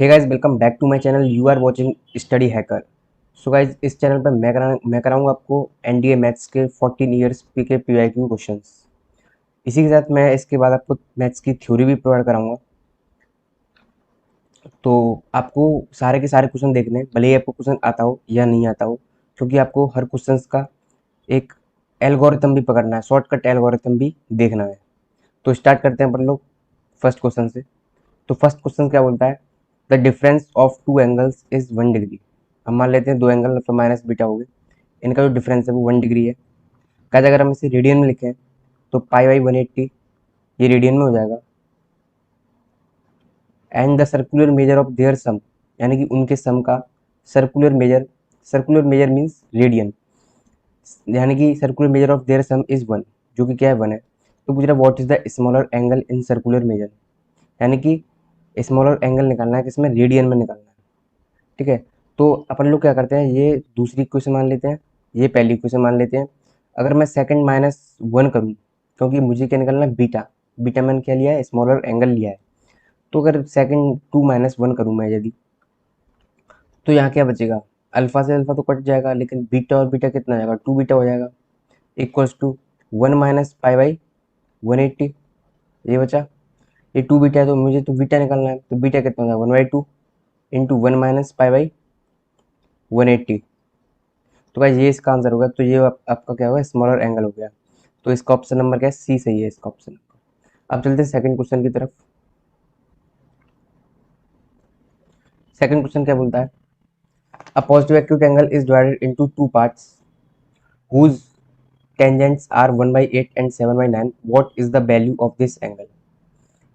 Hey guys, welcome back to my channel. You are watching study hacker. So guys, इस channel पर मैं कराऊंगा आपको एनडीए मैथ्स के 14 ईयर्स के पीवाईक्यू क्वेश्चंस। इसी के साथ मैं इसके बाद आपको मैथ्स की थ्योरी भी प्रोवाइड कराऊंगा। तो आपको सारे के सारे क्वेश्चन देखने हैं, भले ही आपको क्वेश्चन आता हो या नहीं आता हो, क्योंकि आपको हर क्वेश्चन का एक एल्गोरिथम भी पकड़ना है, शॉर्टकट एल्गोरिथम भी देखना है। तो स्टार्ट करते हैं अपन लोग फर्स्ट क्वेश्चन से। तो फर्स्ट क्वेश्चन क्या बोलता है? The difference of two angles is 1 degree. हम मान लेते हैं दो एंगल मतलब माइनस बीटा हो गए, इनका जो डिफरेंस है वो 1 डिग्री है। कहते अगर हम इसे रेडियन में लिखें तो पाई बाई 180 ये रेडियन में हो जाएगा। And the circular measure of their sum, यानी कि उनके सम का सर्कुलर मेजर मीन्स रेडियन, यानी कि circular measure of their some is 1, जो कि क्या है 1 है। तो पूछ रहा है what is the smaller angle in circular measure, यानी कि स्मॉलर एंगल निकालना है किसमें, रेडियन में निकालना है। ठीक है, तो अपन लोग क्या करते हैं, ये दूसरी इक्वेशन मान लेते हैं, ये पहली इक्वेशन मान लेते हैं। अगर मैं सेकंड माइनस 1 करूँ, क्योंकि मुझे क्या निकालना है, बीटा। बीटा मैंने क्या लिया है, स्मॉलर एंगल लिया है। तो अगर सेकंड 2 - 1 करूँ मैं यदि, तो यहाँ क्या बचेगा, अल्फा से अल्फा तो कट जाएगा, लेकिन बीटा और बीटा कितना हो जाएगा, 2 बीटा हो जाएगा, equals to 1 minus pi by 180। ये बचा, ये 2 बीटा है तो मुझे तो बीटा निकालना है, तो बीटा कितना हो जाएगा 1/2 इंटू 1 माइनस पाई बाई 180। तो भाई ये इसका आंसर होगा। तो ये आपका क्या होगा, स्मॉलर एंगल हो गया। तो इसका ऑप्शन नंबर क्या है, सी सही है इसका ऑप्शन नंबर। अब चलते हैं सेकंड क्वेश्चन की तरफ। सेकंड क्वेश्चन क्या बोलता है, a positive acute angle is divided into two parts whose tangents are 1/8 and 7/9, what is the value of this angle।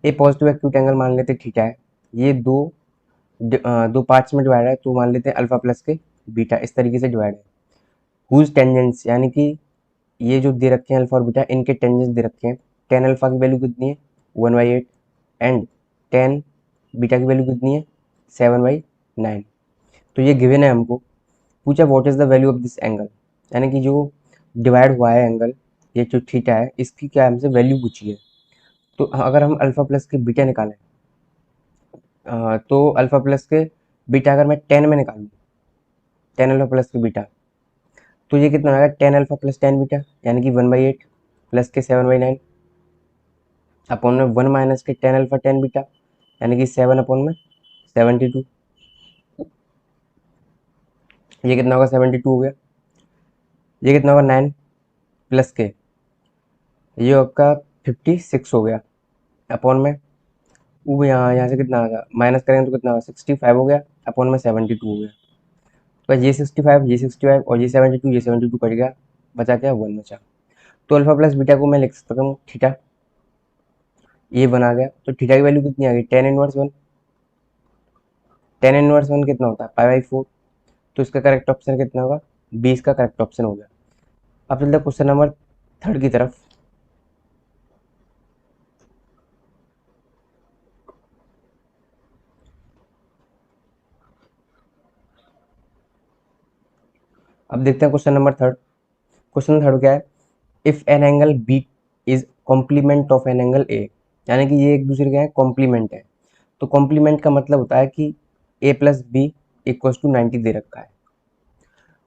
ये पॉजिटिव एक्यूट एंगल मान लेते थीटा है, ये दो पार्ट्स में डिवाइड है, तो मान लेते हैं अल्फा प्लस के बीटा, इस तरीके से डिवाइड है। हुज टेंजेंट्स, यानी कि ये जो दे रखे हैं अल्फा और बीटा, इनके टेंजेंट्स दे रखे हैं। टेन अल्फा की वैल्यू कितनी है, 1/8, एंड टेन बीटा की वैल्यू कितनी है, 7/9। तो ये गिवन है हमको। पूछा what is the value of this angle, यानी कि जो डिवाइड हुआ है एंगल, ये जो थीटा है, इसकी क्या हमसे वैल्यू पूछी है। तो अगर हम अल्फा प्लस के बीटा निकालें, तो अल्फा प्लस के बीटा अगर मैं 10 में निकालूँ, 10 अल्फा प्लस के बीटा, तो ये कितना आएगा, 10 अल्फा प्लस 10 बीटा, यानी कि 1/8 प्लस के 7/9 अपॉन में 1 माइनस के 10 अल्फा 10 बीटा, यानी कि 7 अपॉन में 72। ये कितना होगा, 72 हो गया। ये कितना होगा, 9 प्लस के, ये आपका 56 हो गया, अपॉन में वो यहाँ से कितना आ गया, माइनस करेंगे तो कितना होगा, 65 हो गया, अपॉन में 72 हो गया। तो ये 65, ये 65 और ये 72, ये 72 कट गया, बचा क्या, 1 बचा। तो अल्फा प्लस बीटा को मैं लिख सकता हूँ थीटा, ये बना गया। तो थीटा की वैल्यू कितनी आ गई, 10 इनवर्स 1। 10 इनवर्स 1 कितना होता है, पाई/4। तो इसका करेक्ट ऑप्शन कितना होगा, बी इसका करेक्ट ऑप्शन हो गया। अब चलते हैं क्वेश्चन नंबर थर्ड की तरफ। अब देखते हैं question number third. Question third क्या है, if an angle b is complement of an angle a, यानी कि ये एक दूसरे के कॉम्प्लीमेंट है। तो कॉम्प्लीमेंट का मतलब होता है कि a plus b equals to 90 दे रखा है।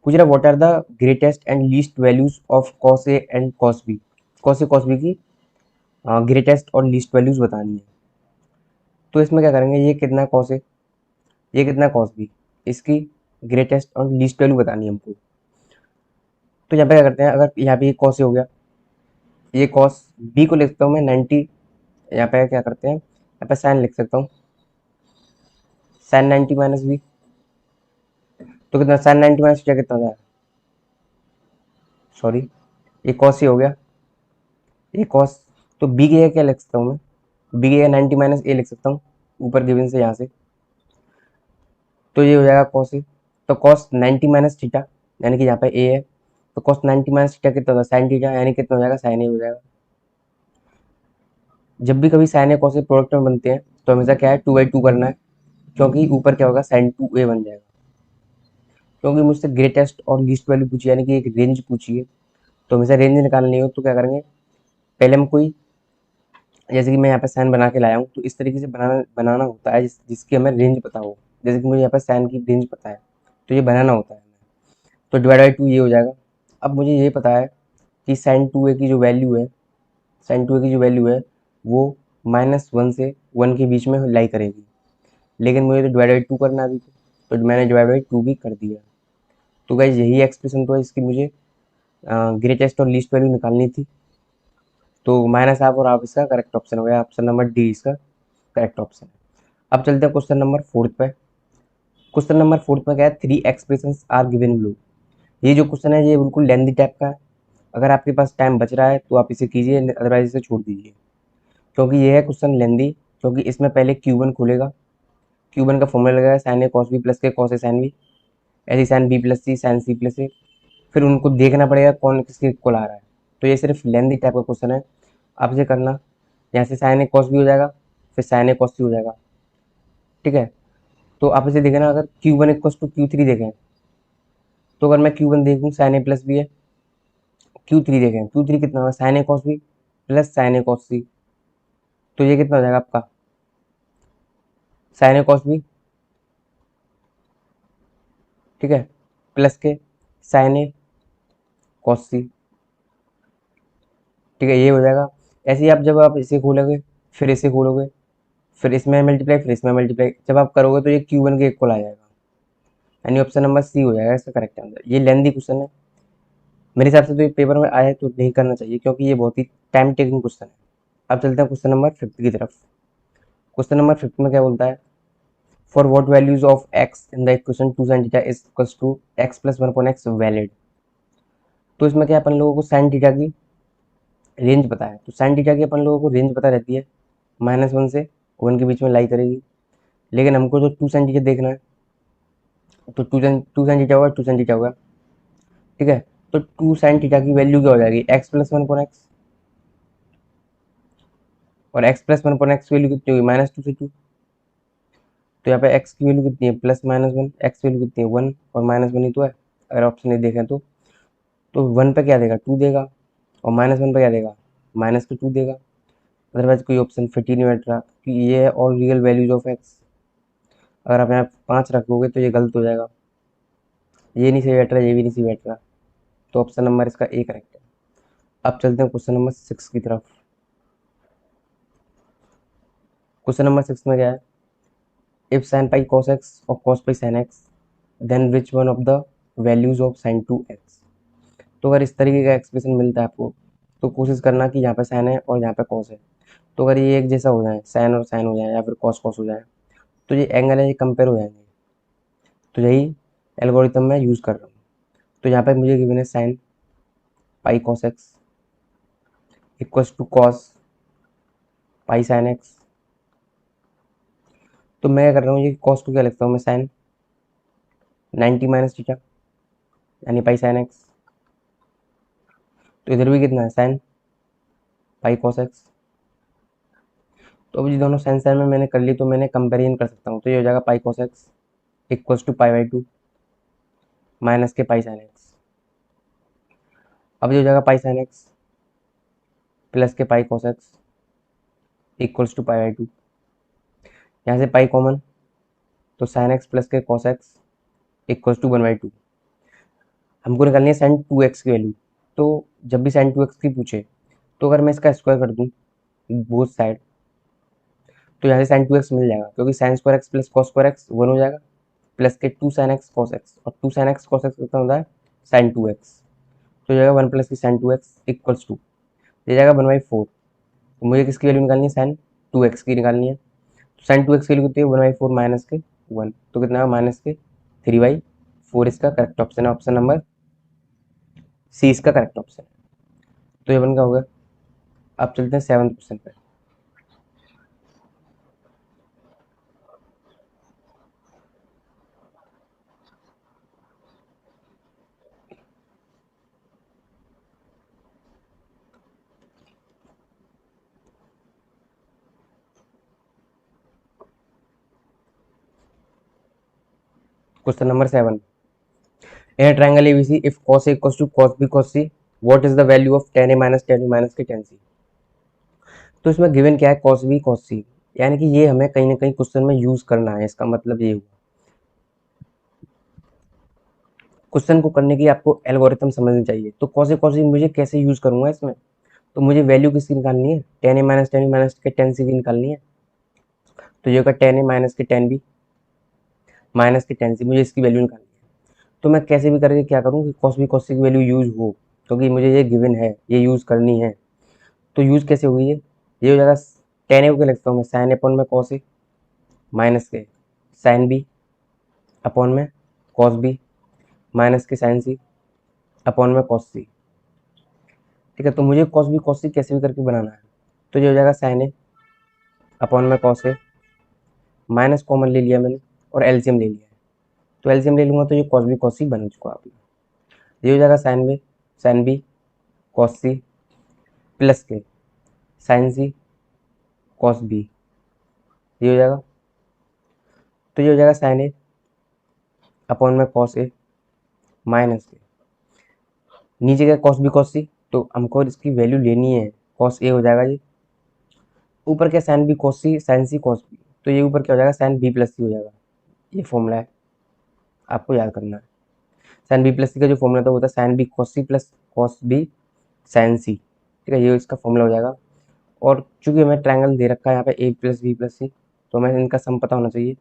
पूछ रहा what are the greatest and least values of cos a and cos b. Cos a cos b की ग्रेटेस्ट और लीस्ट वैल्यूज बतानी है। तो इसमें क्या करेंगे, ये कितना कॉस ए, ये कितना कॉस बी, इसकी ग्रेटेस्ट और लीस्ट वैल्यू बतानी है हमको। तो यहाँ पे क्या करते हैं, अगर यहाँ पे ये कॉस ए हो गया, ये कॉस बी को लिखता हूँ मैं 90, यहाँ पे क्या करते हैं, यहाँ पे साइन लिख सकता हूँ, साइन 90 माइनस बी। तो कितना, साइन 90 माइनस क्या कितना होता है, सॉरी, ये कॉस ए हो गया, ये कॉस, तो बी की जगह क्या लिख सकता हूँ मैं, बी की जगह 90 माइनस ए लिख सकता हूँ, ऊपर गिवन से यहाँ से। तो ये हो जाएगा कॉस ए। तो कॉस 90 माइनस थीटा, यानी कि यहाँ पे ए है, तो कॉस 90 माइनस थीटा कितना होता है, साइन थीटा, यानी कितना हो जाएगा, साइन ए हो जाएगा। जब भी कभी sign A cos A product में बनते हैं तो हमेशा क्या है, 2/2 करना है, क्योंकि ऊपर क्या होगा, साइन 2a बन जाएगा। क्योंकि मुझसे ग्रेटेस्ट और लीस्ट वैल्यू पूछी, यानी कि एक रेंज पूछी है, तो हमेशा रेंज निकालनी हो तो क्या करेंगे, पहले हम कोई जैसे कि मैं यहाँ पे साइन बना के लाया हूँ, तो इस तरीके से बनाना बनाना होता है जिसकी हमें रेंज पता हो। जैसे कि मुझे यहाँ पे साइन की रेंज पता है, तो ये बनाना होता है हमें। तो डिवाइड बाई 2 ये हो जाएगा। अब मुझे ये पता है कि साइन 2a की जो वैल्यू है, साइन 2a की जो वैल्यू है वो -1 से 1 के बीच में लाई करेगी। लेकिन मुझे तो डिवाइड बाई 2 करना है अभी, तो मैंने डिवाइड बाई 2 भी कर दिया। तो गाइज यही एक्सप्रेशन तो है, इसकी मुझे ग्रेटेस्ट और लीस्ट वैल्यू निकालनी थी। तो -हाफ और हाफ इसका करेक्ट ऑप्शन हो गया, ऑप्शन नंबर डी इसका करेक्ट ऑप्शन है। अब चलते हैं क्वेश्चन नंबर 4 पे। क्वेश्चन नंबर 4 में क्या है, 3 एक्सप्रेशंस आर गिवन बिलो। ये जो क्वेश्चन है ये बिल्कुल लेंथी टाइप का है। अगर आपके पास टाइम बच रहा है तो आप इसे कीजिए, अदरवाइज इसे छोड़ दीजिए, क्योंकि ये है क्वेश्चन लेंथी। क्योंकि इसमें पहले Q1 खुलेगा, Q1 का फॉर्मूला लगेगा sign A cos B plus k cos A sine B, ऐसी sign B plus C sign C plus ए। फिर उनको देखना पड़ेगा कौन किसके इक्वल आ रहा है। तो ये सिर्फ लेंथी टाइप का क्वेश्चन है, आप इसे करना। यहाँ से साइन ए कॉस बी हो जाएगा, फिर साइन ए कॉस सी हो जाएगा, ठीक है। तो आप इसे देखना, अगर Q1 इक्वल टू Q3 देखें, तो अगर मैं Q1 देखूँ साइन ए प्लस बी है, Q3 देखें, Q3 कितना होगा, sign A cos B plus sine A cos सी। तो ये कितना हो जाएगा आपका, साइन ए कॉस बी, ठीक है, प्लस के साइन ए कॉस सी, ठीक है, ये हो जाएगा। ऐसे ही आप जब आप इसे खोलोगे, फिर इसे खोलोगे, फिर इसमें मल्टीप्लाई, फिर इसमें मल्टीप्लाई, जब आप करोगे तो ये Q1 के इक्वल आ जाएगा। यानी ऑप्शन नंबर सी हो जाएगा इसका करेक्ट आंसर। ये लेंदी क्वेश्चन है, मेरे हिसाब से तो ये पेपर में आया तो नहीं करना चाहिए, क्योंकि ये बहुत ही टाइम टेकिंग क्वेश्चन है। अब चलते हैं क्वेश्चन नंबर 5 की तरफ। क्वेश्चन नंबर 5 में क्या बोलता है, for what values of x in the equation 2 sin theta is equals to x plus 1 upon x valid. तो इसमें क्या अपन लोगों को साइन थीटा की रेंज पता है, तो साइन थीटा की अपन लोगों को रेंज पता रहती है, -1 से 1 के बीच में लाई करेगी। लेकिन हमको जो 2 sin थीटा देखना है, तो 2 sin थीटा होगा, 2 sin थीटा होगा, ठीक है। तो 2 sin थीटा की वैल्यू क्या हो जाएगी, एक्स प्लस 1 अपॉन एक्स, और x plus 1 upon x value कितनी होगी, -2 से 2। तो यहाँ पे एक्स की वैल्यू कितनी है, +-1, एक्स वैल्यू कितनी है 1, और -1 ही तो है। अगर ऑप्शन ए देखें तो 1 पे क्या देगा, 2 देगा, और -1 पे क्या देगा, -2 देगा। अदरवाइज कोई ऑप्शन फिट ही नहीं बैठ रहा, कि ये है all real values of x. अगर आप यहाँ 5 रखोगे तो ये गलत हो जाएगा, ये नहीं सही बैठ रहा, ये भी नहीं सही बैठ रहा। तो ऑप्शन नंबर इसका ए करेक्ट है। अब चलते हैं क्वेश्चन नंबर 6 की तरफ। क्वेश्चन नंबर 6 में क्या है, if sin pi cos x और cos pi sin x, then which one of the values of sin 2x। तो अगर इस तरीके का एक्सप्रेशन मिलता है आपको, तो कोशिश करना कि यहाँ पे साइन है और यहाँ पे कॉस है। तो अगर ये एक जैसा हो जाए, साइन और साइन हो जाए, या फिर कॉस कॉस हो जाए, तो ये एंगल है ये कंपेयर हो जाएंगे। तो यही एल्गोरिथम मैं यूज़ कर रहा हूँ। तो यहाँ पे मुझे गिवन है sine pi cos x equals to cos pi sine x. तो मैं क्या कर रहा हूँ, ये कॉस को क्या लिखता हूँ मैं, साइन 90 माइनस थीटा, यानी पाई साइन एक्स। तो इधर भी कितना है, साइन पाई कॉस एक्स। तो अब ये दोनों साइन साइन में मैंने कर ली, तो मैंने कंपेरिजन कर सकता हूँ। तो ये हो जाएगा pi cos x equals to pi by 2 minus k pi sine x. अब ये हो जाएगा पाई sine x plus k pi cos x equals to pi by 2। यहाँ से पाई कॉमन, तो sine x plus k cos x equals to 1/2। हमको निकालनी है साइन 2x की वैल्यू। तो जब भी साइन 2x की पूछे, तो अगर मैं इसका स्क्वायर कर दूँ बोथ साइड, तो यहाँ से साइन 2x मिल जाएगा, क्योंकि sign square X plus cos square x 1 हो जाएगा, प्लस के 2 sin x cos x, और 2 sin x cos x कितना होता है, साइन 2x। तो जाएगा 1 प्लस की साइन 2x इक्वल्स टू, ये जाएगा 1/4। तो मुझे किसकी वैल्यू निकालनी है, साइन 2x की निकालनी है। तो साइन 2x की वैल्यू कितनी है, 1/4 माइनस के 1, तो कितना है, माइनस के 3/4। इसका करेक्ट ऑप्शन है, ऑप्शन नंबर सी इसका करेक्ट ऑप्शन है। तो ये बन का होगा। अब चलते हैं 7th क्वेश्चन पे। Question number 7, in a triangle ABC, if cos A equals to cos B cos C, what is the value of tan A minus tan B minus के tan C। तो इसमें गिवन क्या है, cos b cos सी, यानी कि ये हमें कहीं ना कहीं क्वेश्चन में यूज करना है, इसका मतलब ये हुआ। क्वेश्चन को करने की आपको एल्गोरिथम समझनी चाहिए। तो कॉस ए कॉस सी मुझे कैसे यूज करूंगा इसमें, तो मुझे वैल्यू किसकी निकालनी है, टेन ए माइनस के टेन सी की निकालनी है। तो ये होगा टेन ए माइनस के टेन बी माइनस के टेन सी, मुझे इसकी वैल्यू निकालनी है। तो मैं कैसे भी करके क्या करूँ कि कॉस बी कॉस सी की वैल्यू यूज हो, क्योंकि मुझे ये गिवन है, ये यूज करनी है। तो यूज कैसे होगी ये हो जाएगा, टेन ए को क्या लिखता हूँ मैं, साइन अपॉन में cos a minus k sine B upon में cos B minus k sine सी अपॉन में कॉस सी। ठीक है, तो मुझे कॉस बी कॉस सी कैसे भी करके बनाना है। तो ये हो जाएगा साइन ए अपॉन में कॉस ए, माइनस कॉमन ले लिया मैंने और एलसीएम ले लिया है। तो एलसीएम ले लूंगा तो ये कॉस बी कॉस सी बन चुका आपने। ये हो जाएगा sine b cos c plus के साइन सी कॉस बी, ये हो जाएगा। तो ये हो जाएगा साइन ए अपॉन में कॉस ए माइनस के, नीचे क्या कॉस बी कॉस सी, तो हमको इसकी वैल्यू लेनी है, कॉस ए हो जाएगा ये, ऊपर क्या साइन बी कॉस सी साइन सी कॉस बी, तो ये ऊपर क्या हो जाएगा साइन बी प्लस सी हो जाएगा। ये फॉर्मूला है, आपको याद करना है। साइन बी प्लस सी का जो फॉर्मूला था वो था sin b cos c plus cos B sin c. ठीक है, ये इसका फॉर्मूला हो जाएगा। और चूंकि हमें ट्रायंगल दे रखा है यहाँ पे ए प्लस बी प्लस सी, तो हमें इनका सम पता होना चाहिए।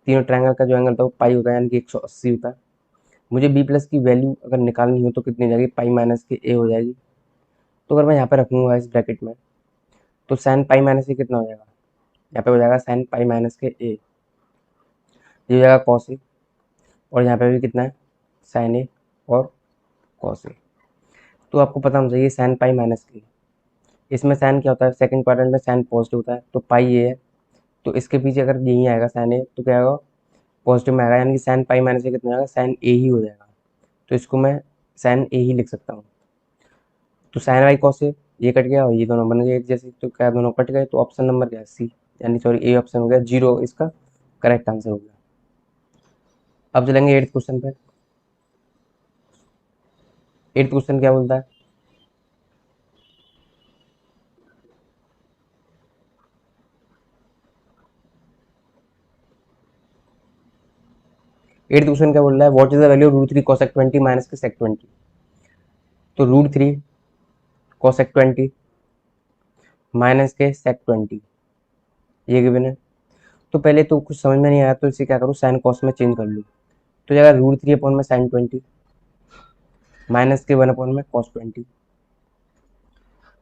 तीनों ट्रायंगल का जो एंगल था वो पाई होता है, यानी कि 180 होता है। मुझे बी प्लस की वैल्यू अगर निकालनी हो तो कितनी हो जाएगी, पाई माइनस के ए हो जाएगी। तो अगर मैं यहाँ पे रखूँगा इस ब्रैकेट में, तो साइन पाई माइनस के कितना हो जाएगा, यहाँ पे हो जाएगा साइन पाई माइनस के ए, ये हो जाएगा कॉस ए, और यहाँ पे भी कितना है साइन ए और कॉस ए। तो आपको पता होना चाहिए साइन पाई माइनस के, इसमें साइन क्या होता है, सेकंड क्वाड्रेंट में साइन पॉजिटिव होता है, तो पाई ए है, तो इसके पीछे अगर यही आएगा साइन ए तो क्या आएगा, पॉजिटिव में आएगा, यानी कि साइन पाई माइनस ए कितना हो जाएगा, साइन ए ही हो जाएगा। तो इसको मैं साइन ए ही लिख सकता हूँ। तो साइन वाई कॉस ए, ये कट गया और ये दोनों बन गए एक जैसे, तो क्या दोनों कट गए, तो ऑप्शन नंबर क्या है, सी, यानी सॉरी ए ऑप्शन हो गया, जीरो इसका करेक्ट आंसर हो गया। अब चलेंगे एट्थ क्वेश्चन पे। एट्थ क्वेश्चन क्या बोलता है, एट्थ क्वेश्चन क्या बोल रहा है, what is the value of root three cosec 20 minus के सेक 20। तो रूट थ्री कॉसेक 20 माइनस के सेक 20 ये गिवन है। तो पहले तो कुछ समझ में नहीं आया, तो इसे क्या करूँ, साइन कॉस में चेंज कर लूँ। तो जाएगा रूट थ्री अपॉन में साइन 20 माइनस के वन अपॉन में कॉस 20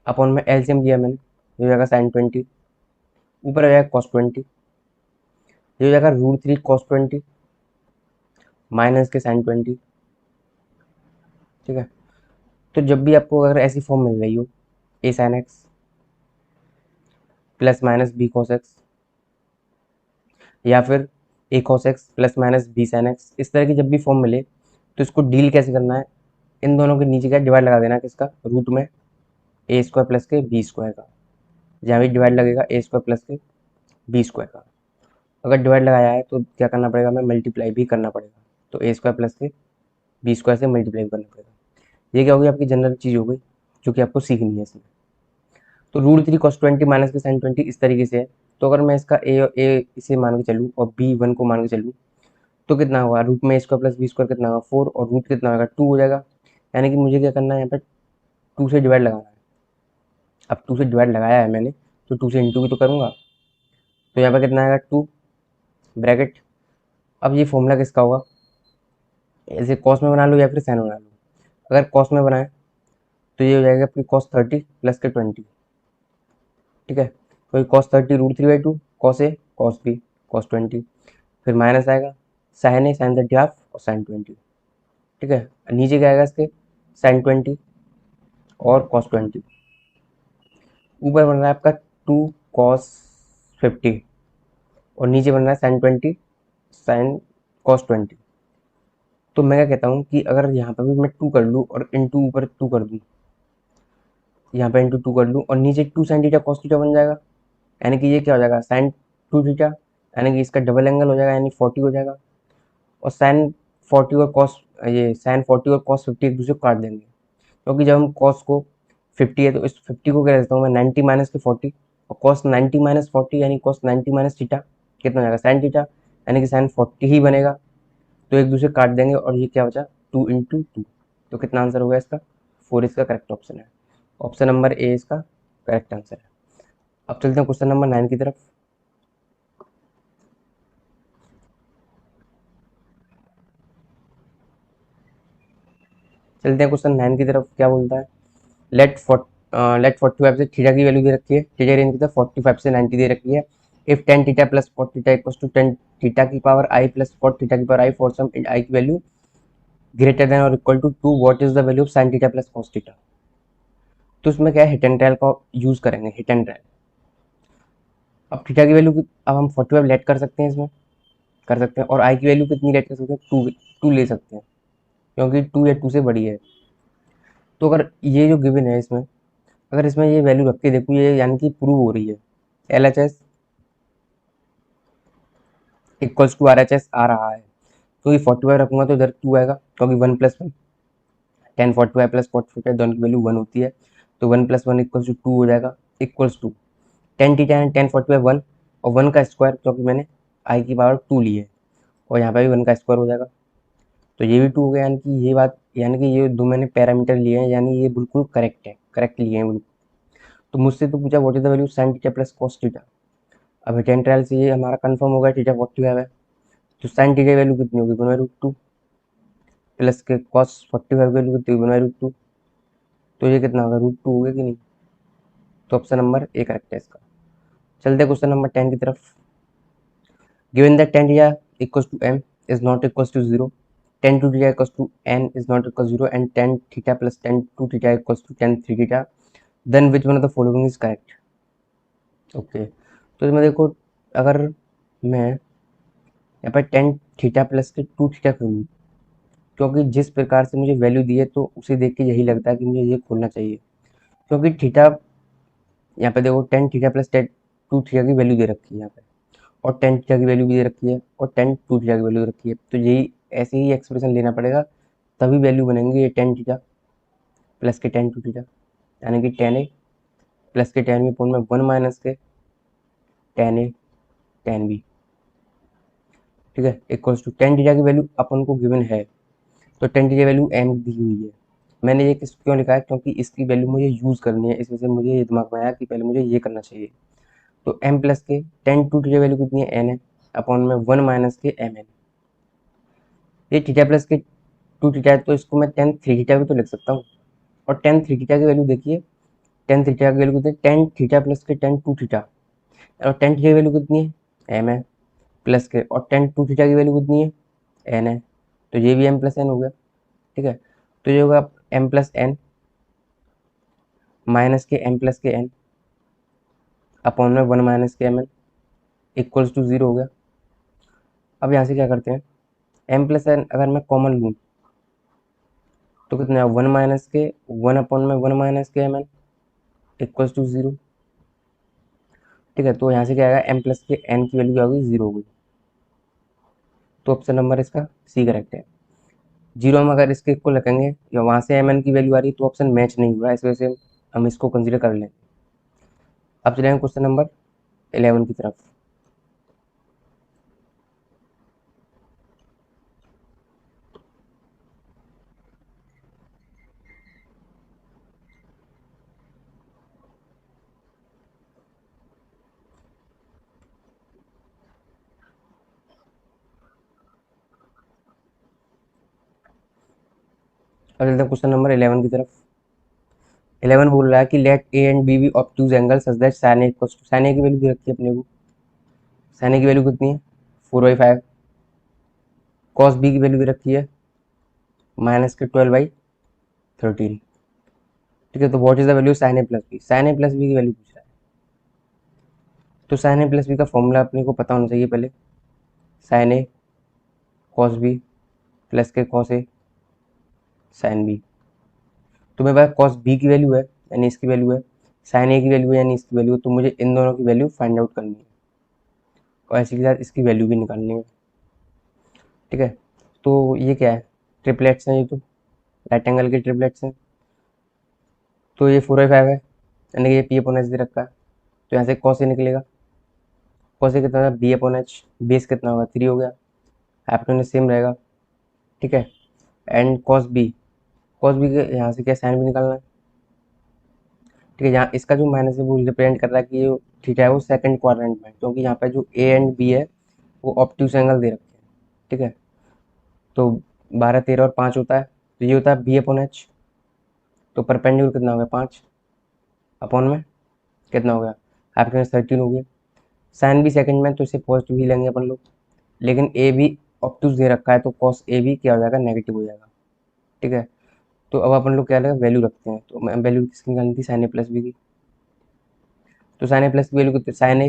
अपॉन में एलसीएम लिया मैंने, ये हो जाएगा साइन 20, ऊपर आ जाएगा कॉस 20, ये हो जाएगा root three cos 20 minus k sign 20। ठीक है, तो जब भी आपको अगर ऐसी फॉर्म मिल रही हो, a sin x plus minus b cos x, या फिर a cos x plus minus B sin x, इस तरह की जब भी फॉर्म मिले, तो इसको डील कैसे करना है, इन दोनों के नीचे का डिवाइड लगा देना है, किसका, रूट में ए स्क्वायर प्लस के बी स्क्वायर का, जहाँ भी डिवाइड लगेगा ए स्क्वायर प्लस के बी स्क्वायर का। अगर डिवाइड लगाया है तो क्या करना पड़ेगा, हमें मल्टीप्लाई भी करना पड़ेगा, तो ए स्क्वायर प्लस के बी स्क्वायर से मल्टीप्लाई भी करना पड़ेगा। ये क्या होगी, आपकी जनरल चीज़ हो गई जो कि आपको सीखनी है इसमें। तो root three cos 20 minus k sign 20 इस तरीके से है। तो अगर मैं इसका ए इसे मान के चलूँ और बी वन को मान के चलूँ, तो कितना होगा, रूट में ए स्क्वायर प्लस बी स्क्वायर कितना होगा 4, और रूट कितना होगा 2 हो जाएगा। यानी कि मुझे क्या करना है, यहाँ पे 2 से डिवाइड लगाना है। अब 2 से डिवाइड लगाया है मैंने, तो 2 से इंटू भी तो करूँगा, तो यहाँ पे कितना आएगा 2 ब्रैकेट। अब ये फॉर्मूला किसका होगा, ऐसे कॉस में बना लो या फिर साइन बना लो। अगर कॉस में बनाए तो ये हो जाएगा आपकी कॉस 30 प्लस के 20। ठीक है, तो cos 30 root three by two, cos a cos b cos 20, फिर माइनस आएगा साइन ए साइन 30 हाफ और साइन 20। ठीक है, नीचे क्या आएगा इसके, साइन 20 और कॉस 20, ऊपर बन रहा है आपका 2 कॉस 50 और नीचे बन रहा है साइन 20 साइन कॉस 20। तो मैं क्या कहता हूँ कि अगर यहाँ पर भी मैं 2 कर लूँ और इंटू ऊपर 2 कर दूँ, यहाँ पे इंटू 2 कर लूँ और नीचे 2 साइन थीटा कॉस थीटा बन जाएगा, यानी कि ये क्या हो जाएगा साइन 2 थीटा, यानी कि इसका डबल एंगल हो जाएगा, यानी 40 हो जाएगा। और साइन 40 और कॉस, ये साइन 40 और कॉस 50 एक दूसरे को काट देंगे, क्योंकि जब हम कॉस को 50 है तो इस 50 को क्या लिखता हूँ मैं 90 माइनस के 40, और cos 90 माइनस 40 यानी cos 90 माइनस थीटा कितना हो जाएगा sin थीटा, यानी कि sin 40 ही बनेगा। तो एक दूसरे काट देंगे और ये क्या बचा 2 इंटू टू। तो कितना आंसर होगा इसका 4 इसका करेक्ट ऑप्शन है। ऑप्शन नंबर ए इसका करेक्ट आंसर है। अब चलते हैं क्वेश्चन नंबर 9 की तरफ। चलते हैं क्वेश्चन 9 की तरफ। क्या बोलता है, लेट 45 से थीटा की वैल्यू दे रखी है, थीटा रेंज की तरफ 45 से 90 दे रखी है। If tan theta plus cot theta equals to tan theta की power i plus cot theta की power i for some i की वैल्यू ग्रेटर देन और equal to 2, what is the value of sin theta plus cos theta. तो इसमें क्या है, hit and trial का use करेंगे, हिट एंड ट्रायल। अब थीटा की वैल्यू अब हम 45 लेट कर सकते हैं, इसमें कर सकते हैं, और आई की वैल्यू कितनी लेट कर सकते हैं, टू ले सकते हैं, क्योंकि 2 या 2 से बड़ी है। तो अगर ये जो गिवन है इसमें, अगर इसमें ये वैल्यू रख के देखो, ये यानी कि प्रूव हो रही है L H S equals to R H S आ रहा है। क्योंकि 45 रखूंगा तो इधर 2 आएगा, क्योंकि 1+1 tan 45 प्लस 45 दोनों की वैल्यू 1 होती है, तो 1+1 इक्वल्स टू 2 हो जाएगा, equals to tan theta and tan 45 1 और 1 का स्क्वायर, क्योंकि मैंने आई की पावर 2 ली है, और यहाँ पे भी 1 का स्क्वायर हो जाएगा, तो ये भी 2 हो गया। यानी कि ये बात, यानी कि ये दो मैंने पैरामीटर लिए हैं, यानी ये बिल्कुल करेक्ट है, करेक्ट लिए हैं बिल्कुल। तो मुझसे तो पूछा what is the value sine theta plus cos theta. अब हिट एंड ट्रायल से ये हमारा कंफर्म हो गया, थीटा 45 है, तो साइन थीटा की वैल्यू कितनी होगी 1/√2 प्लस के कॉस 45 की वैल्यू कितनी होगी 1/√2, तो ये कितना होगा √2 हो गया कि नहीं। तो ऑप्शन नंबर ए करेक्ट है इसका। चलते हैं क्वेश्चन नंबर 10 की तरफ। Given that tan theta equals to m is not equals to 0, tan 2 theta equals to n is not equals to 0, and tan theta plus tan 2 theta equals to tan 3 theta, then which one of the following is correct? Okay तो इसमें देखो, अगर मैं यहाँ पर tan theta plus के 2 theta खोलूँ, क्योंकि जिस प्रकार से मुझे वैल्यू दी है तो उसे देख के यही लगता है कि मुझे ये खोलना चाहिए, क्योंकि थीटा यहाँ पे देखो tan theta plus tan 2 theta की वैल्यू दे रखी है यहाँ पे, और tan थीटा की वैल्यू भी दे रखी है, और tan 2 थीटा की वैल्यू दे रखी है, तो यही ऐसे ही एक्सप्रेशन लेना पड़ेगा, तभी वैल्यू बनेंगे ये tan थीटा प्लस के tan 2 थीटा, यानी कि tan ए प्लस के tan बी अपॉन में 1 माइनस के tan ए tan बी, ठीक है, इक्वल्स टू tan थीटा की वैल्यू अपन को गिवन है, तो tan थीटा वैल्यू m दी हुई है। मैंने ये किस क्यों लिखा है, क्योंकि इसकी वैल्यू मुझे यूज़ करनी है, इस वजह से मुझे ये दिमाग में आया कि पहले मुझे ये करना चाहिए। तो m प्लस के tan 2 थीटा वैल्यू कितनी है n है, अपॉन में 1 माइनस के mn। ये थीटा प्लस के 2 थीटा है, तो इसको मैं tan 3 थीटा भी तो लिख सकता हूँ, और tan 3 थीटा की वैल्यू देखिए, tan थीटा की वैल्यू कितनी है, tan थीटा प्लस के tan 2 थीटा, और tan थीटा की वैल्यू कितनी है m है, प्लस के, और tan 2 थीटा की वैल्यू कितनी है n है, तो ये भी m प्लस n हो गया, ठीक है। तो ये होगा m प्लस n माइनस के m प्लस के n अपॉन में 1 माइनस के mn इक्वल्स टू 0 हो गया। अब यहाँ से क्या करते हैं, m प्लस n अगर मैं कॉमन लूँ तो कितना है 1 माइनस के 1 अपॉन में 1 माइनस के mn इक्वल्स टू 0, ठीक है। तो यहाँ से क्या आएगा, m प्लस के n की वैल्यू क्या होगी 0 होगी, तो ऑप्शन नंबर इसका सी करेक्ट है। 0 हम अगर इसके इक्वल रखेंगे या वहाँ से mn की वैल्यू आ रही है, तो ऑप्शन मैच नहीं हुआ, इस वजह से हम इसको कंसिडर कर लें। अब चलेंगे क्वेश्चन नंबर 11 की तरफ। अब चलते हैं क्वेश्चन नंबर 11 की तरफ। 11 बोल रहा है कि let a and b b obtuse angle such that sin a equals to, sin a की वैल्यू दे रखी है अपने को, sin a की वैल्यू कितनी है 4/5, cos b की वैल्यू दे रखी है माइनस के 12/13, ठीक है। तो what is the value sin a plus b, sin a plus बी की वैल्यू पूछ रहा है, तो sin a प्लस बी का फॉर्मूला अपने को पता होना चाहिए पहले, sin a cos b plus के cos a sin b। तो मेरे पास cos b की वैल्यू है यानी इसकी वैल्यू है, sin a की वैल्यू है यानी इसकी वैल्यू है, तो मुझे इन दोनों की वैल्यू फाइंड आउट करनी है, और इसी के साथ इसकी वैल्यू भी निकालनी है, ठीक है। तो ये क्या है, ट्रिपलेट्स हैं, ये तो राइट एंगल के ट्रिपलेट्स हैं, तो ये 4/5 है, यानी कि ये पी अपॉन एच दे रखा है, तो यहाँ से कॉस ए निकलेगा, कॉस ए कितना होगा बी अपॉन एच, बेस कितना होगा 3 हो गया, हाइपोटेन्यूज सेम रहेगा, ठीक है। एंड कॉस बी के यहाँ से क्या साइन भी निकालना है, ठीक है। यहाँ इसका जो माइनस है वो रिप्रेजेंट कर रहा है कि ये थीटा है वो सेकंड क्वाड्रेंट में, क्योंकि यहाँ पे जो ए एंड बी है वो ऑब्ट्यूज एंगल दे रखे हैं, ठीक है। तो 12 13 और 5 होता है, तो ये होता है बी अपॉन एच, तो परपेंडिकुलर कितना हो गया 5 अपॉन में कितना हो गया हाइपोटेन्यूज 13 हो गया। साइन भी सेकंड में तो इसे पॉजिटिव ही लेंगे अपन लोग, लेकिन ए भी ऑब्ट्यूज दे रखा है तो कॉस ए भी क्या हो जाएगा नेगेटिव हो जाएगा, ठीक है। तो अब अपन लोग क्या लगा वैल्यू रखते हैं, तो वैल्यू किसकी निकालनी थी साइन ए प्लस बी की, तो साइन ए प्लस की वैल्यू कितनी, साइन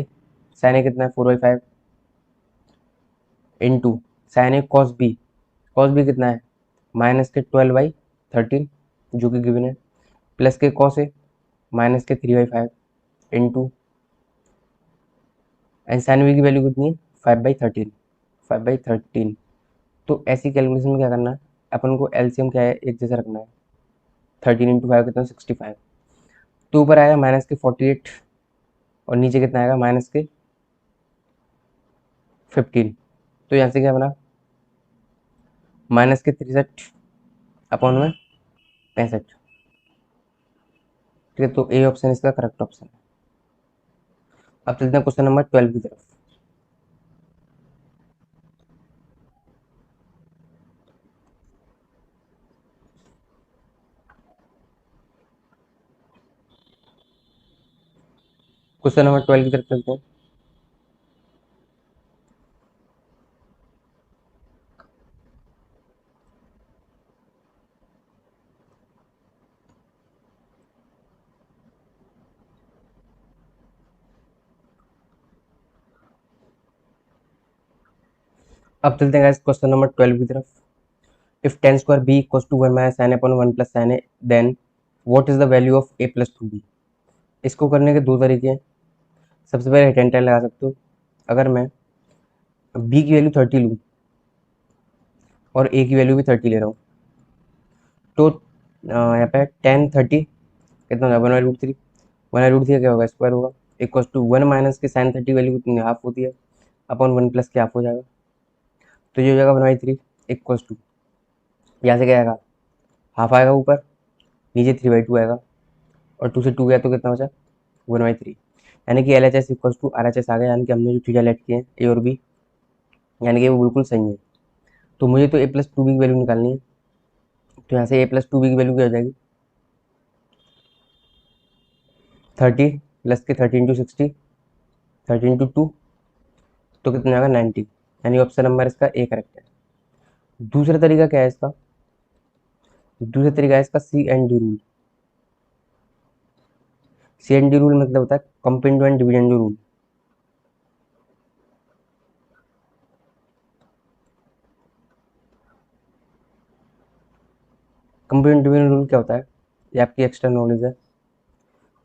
ए कितना है 4/5 into sine A cos B कितना है माइनस के 12/13 जो कि गिवन है, plus k cos a minus के 3/5 इंटू एंड साइन बी की वैल्यू कितनी है 5/13 तो ऐसी कैलकुलेशन में क्या करना है अपन को, एलसीएम क्या है एक जैसा रखना है, 13 इंटू 5 कितना 65, तो ऊपर आएगा माइनस के 48 और नीचे कितना आएगा माइनस के 15, तो यहाँ से क्या बना माइनस के 63 अपॉन में 65, ठीक है। तो ए ऑप्शन इसका करेक्ट ऑप्शन है। अब चलते हैं क्वेश्चन नंबर 12 की तरफ। क्वेश्चन नंबर 12 की तरफ चलते हैं। अब चलते हैं क्वेश्चन नंबर 12 की तरफ। If tan square B equals to 1 minus sine upon 1 plus sine a, then what is the value of a plus 2b। इसको करने के दो तरीके हैं। सबसे पहले हिट एंड टेल लगा सकते हो। अगर मैं बी की वैल्यू 30 लूँ और ए की वैल्यू भी 30 ले रहा हूँ, तो यहाँ पे 10 30 कितना होगा 1/√3, 1/√3 क्या होगा स्क्वायर होगा, equals to 1 minus k sign 30 value कितनी हाफ होती है अपॉन 1 प्लस के हाफ हो जाएगा, तो ये हो जाएगा 1/3 इक्वल्स टू, यहाँ से क्या आएगा हाफ आएगा ऊपर, नीचे 3/2 आएगा और 2 से 2 गया तो कितना बचा 1/3, यानी कि L H S equals R H S आ गया, यानी कि हमने जो चीज़ें लेट किए हैं ए और बी, यानी कि वो बिल्कुल सही है। तो मुझे तो ए प्लस 2b की वैल्यू निकालनी है, तो यहाँ से ए प्लस 2b की वैल्यू क्या हो जाएगी 30 प्लस के 30 इंटू 60, 30 इंटू 2 तो कितना आएगा 90, यानी ऑप्शन नंबर इसका ए करेक्ट है। दूसरा तरीका क्या है इसका, दूसरा तरीका है इसका C and D rule. C and D rule मतलब होता है componendo and dividendo rule. Componendo dividendo rule क्या होता है, ये आपकी एक्स्ट्रा नॉलेज है।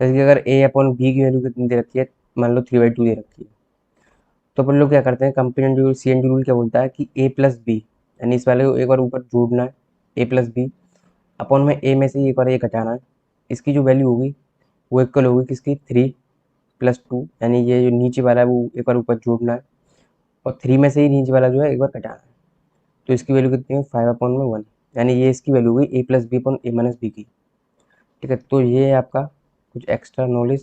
जैसे कि अगर ए अपॉन बी की वैल्यू कितनी दे रखी है, मान लो 3/2 दे रखी है, तो अपन लोग क्या करते हैं componendo rule C and D rule क्या बोलता है कि ए प्लस बी, यानी इस वाले को एक बार ऊपर जोड़ना है ए प्लस बी अपॉन में ए में से एक बार ए घटाना है, इसकी जो वैल्यू होगी वो इक्वल होगी किसकी 3 + 2, यानी ये जो नीचे वाला है वो एक बार ऊपर जोड़ना है और 3 में से ही नीचे वाला जो है एक बार घटाना है, तो इसकी वैल्यू कितनी है 5/1, यानी ये इसकी वैल्यू हुई A plus B upon A minus B की, ठीक है। तो ये है आपका कुछ extra knowledge.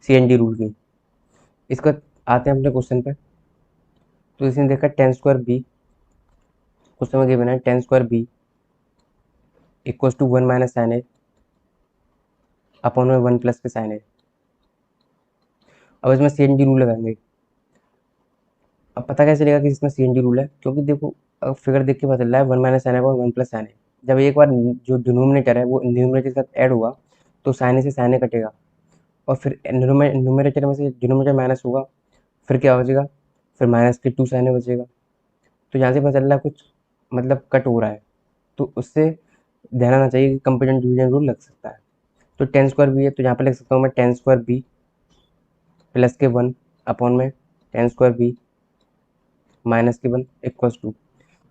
C N D rule की। इसका आते हैं अपने क्वेश्चन पे। तो इसने देखा टेन स्क्वायर बी, क्वेश्चन में गिवन है tan square B equals to 1 minus sine A upon में 1 प्लस के साइन ए। अब इसमें सी एन डी रूल लगाएंगे। अब पता कैसे चलेगा कि इसमें सी एन डी रूल है, क्योंकि देखो अब फिगर देख के पता चल रहा है 1 माइनस साइन ए अपॉन 1 प्लस साइन ए, जब एक बार जो डिनोमिनेटर है वो न्यूमरेटर के साथ ऐड होगा तो साइन ए से साइन ए कटेगा और फिर न्यूमरेटर में से डिनोमिनेटर माइनस होगा, फिर क्या बचेगा फिर माइनस के 2 साइन ए बचेगा। तो यहाँ से पता चल रहा है कुछ मतलब कट हो रहा है, तो उससे ध्यान आना चाहिए कि कंपेरेटिव डिवीजन रूल लग सकता है। तो टेन स्क्वायर बी है तो यहाँ पे लिख सकता हूँ मैं टेन स्क्वायर बी प्लस के 1 अपॉन में टेन स्क्वायर बी माइनस के 1 इक्वल्स टू,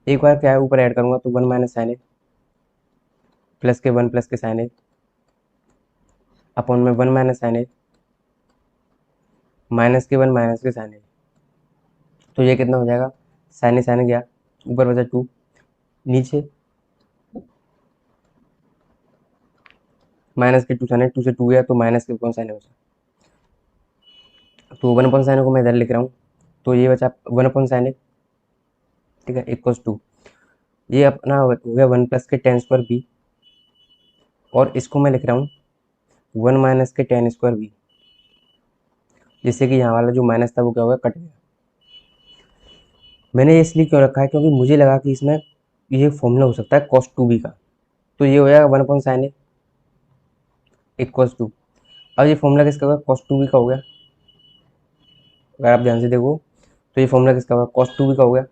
एक बार क्या है ऊपर ऐड करूँगा तो 1 माइनस साइन ए प्लस के 1 प्लस के साइन ए अपॉन में 1 माइनस साइन ए माइनस के 1 माइनस के साइन ए। तो ये कितना हो जाएगा, साइन ए गया, ऊपर बचा 2, नीचे माइनस के 2 साइन ए, 2 से 2 गया तो माइनस के कौन साइन ए बचा, तो 1 अपॉन साइन ए को मैं इधर लिख रहा हूँ, तो ये बचा 1 अपॉन साइन ए, ठीक है, इक्वल्स टू, ये अपना हो गया 1 प्लस के टेन स्क्वायर बी, और इसको मैं लिख रहा हूँ 1 माइनस के टेन स्क्वायर बी, जिससे कि यहाँ वाला जो माइनस था वो क्या हो गया, कट गया। मैंने ये इसलिए क्यों रखा है, क्योंकि मुझे लगा कि इसमें ये फॉर्मूला हो सकता है cos 2b का, तो ये हो जाएगा 1 upon sine A equals to, अब ये फॉर्मूला किसका होगा, cos 2b का हो गया। अगर आप ध्यान से देखो तो ये फॉर्मूला किसका होगा, cos 2b का हो गया,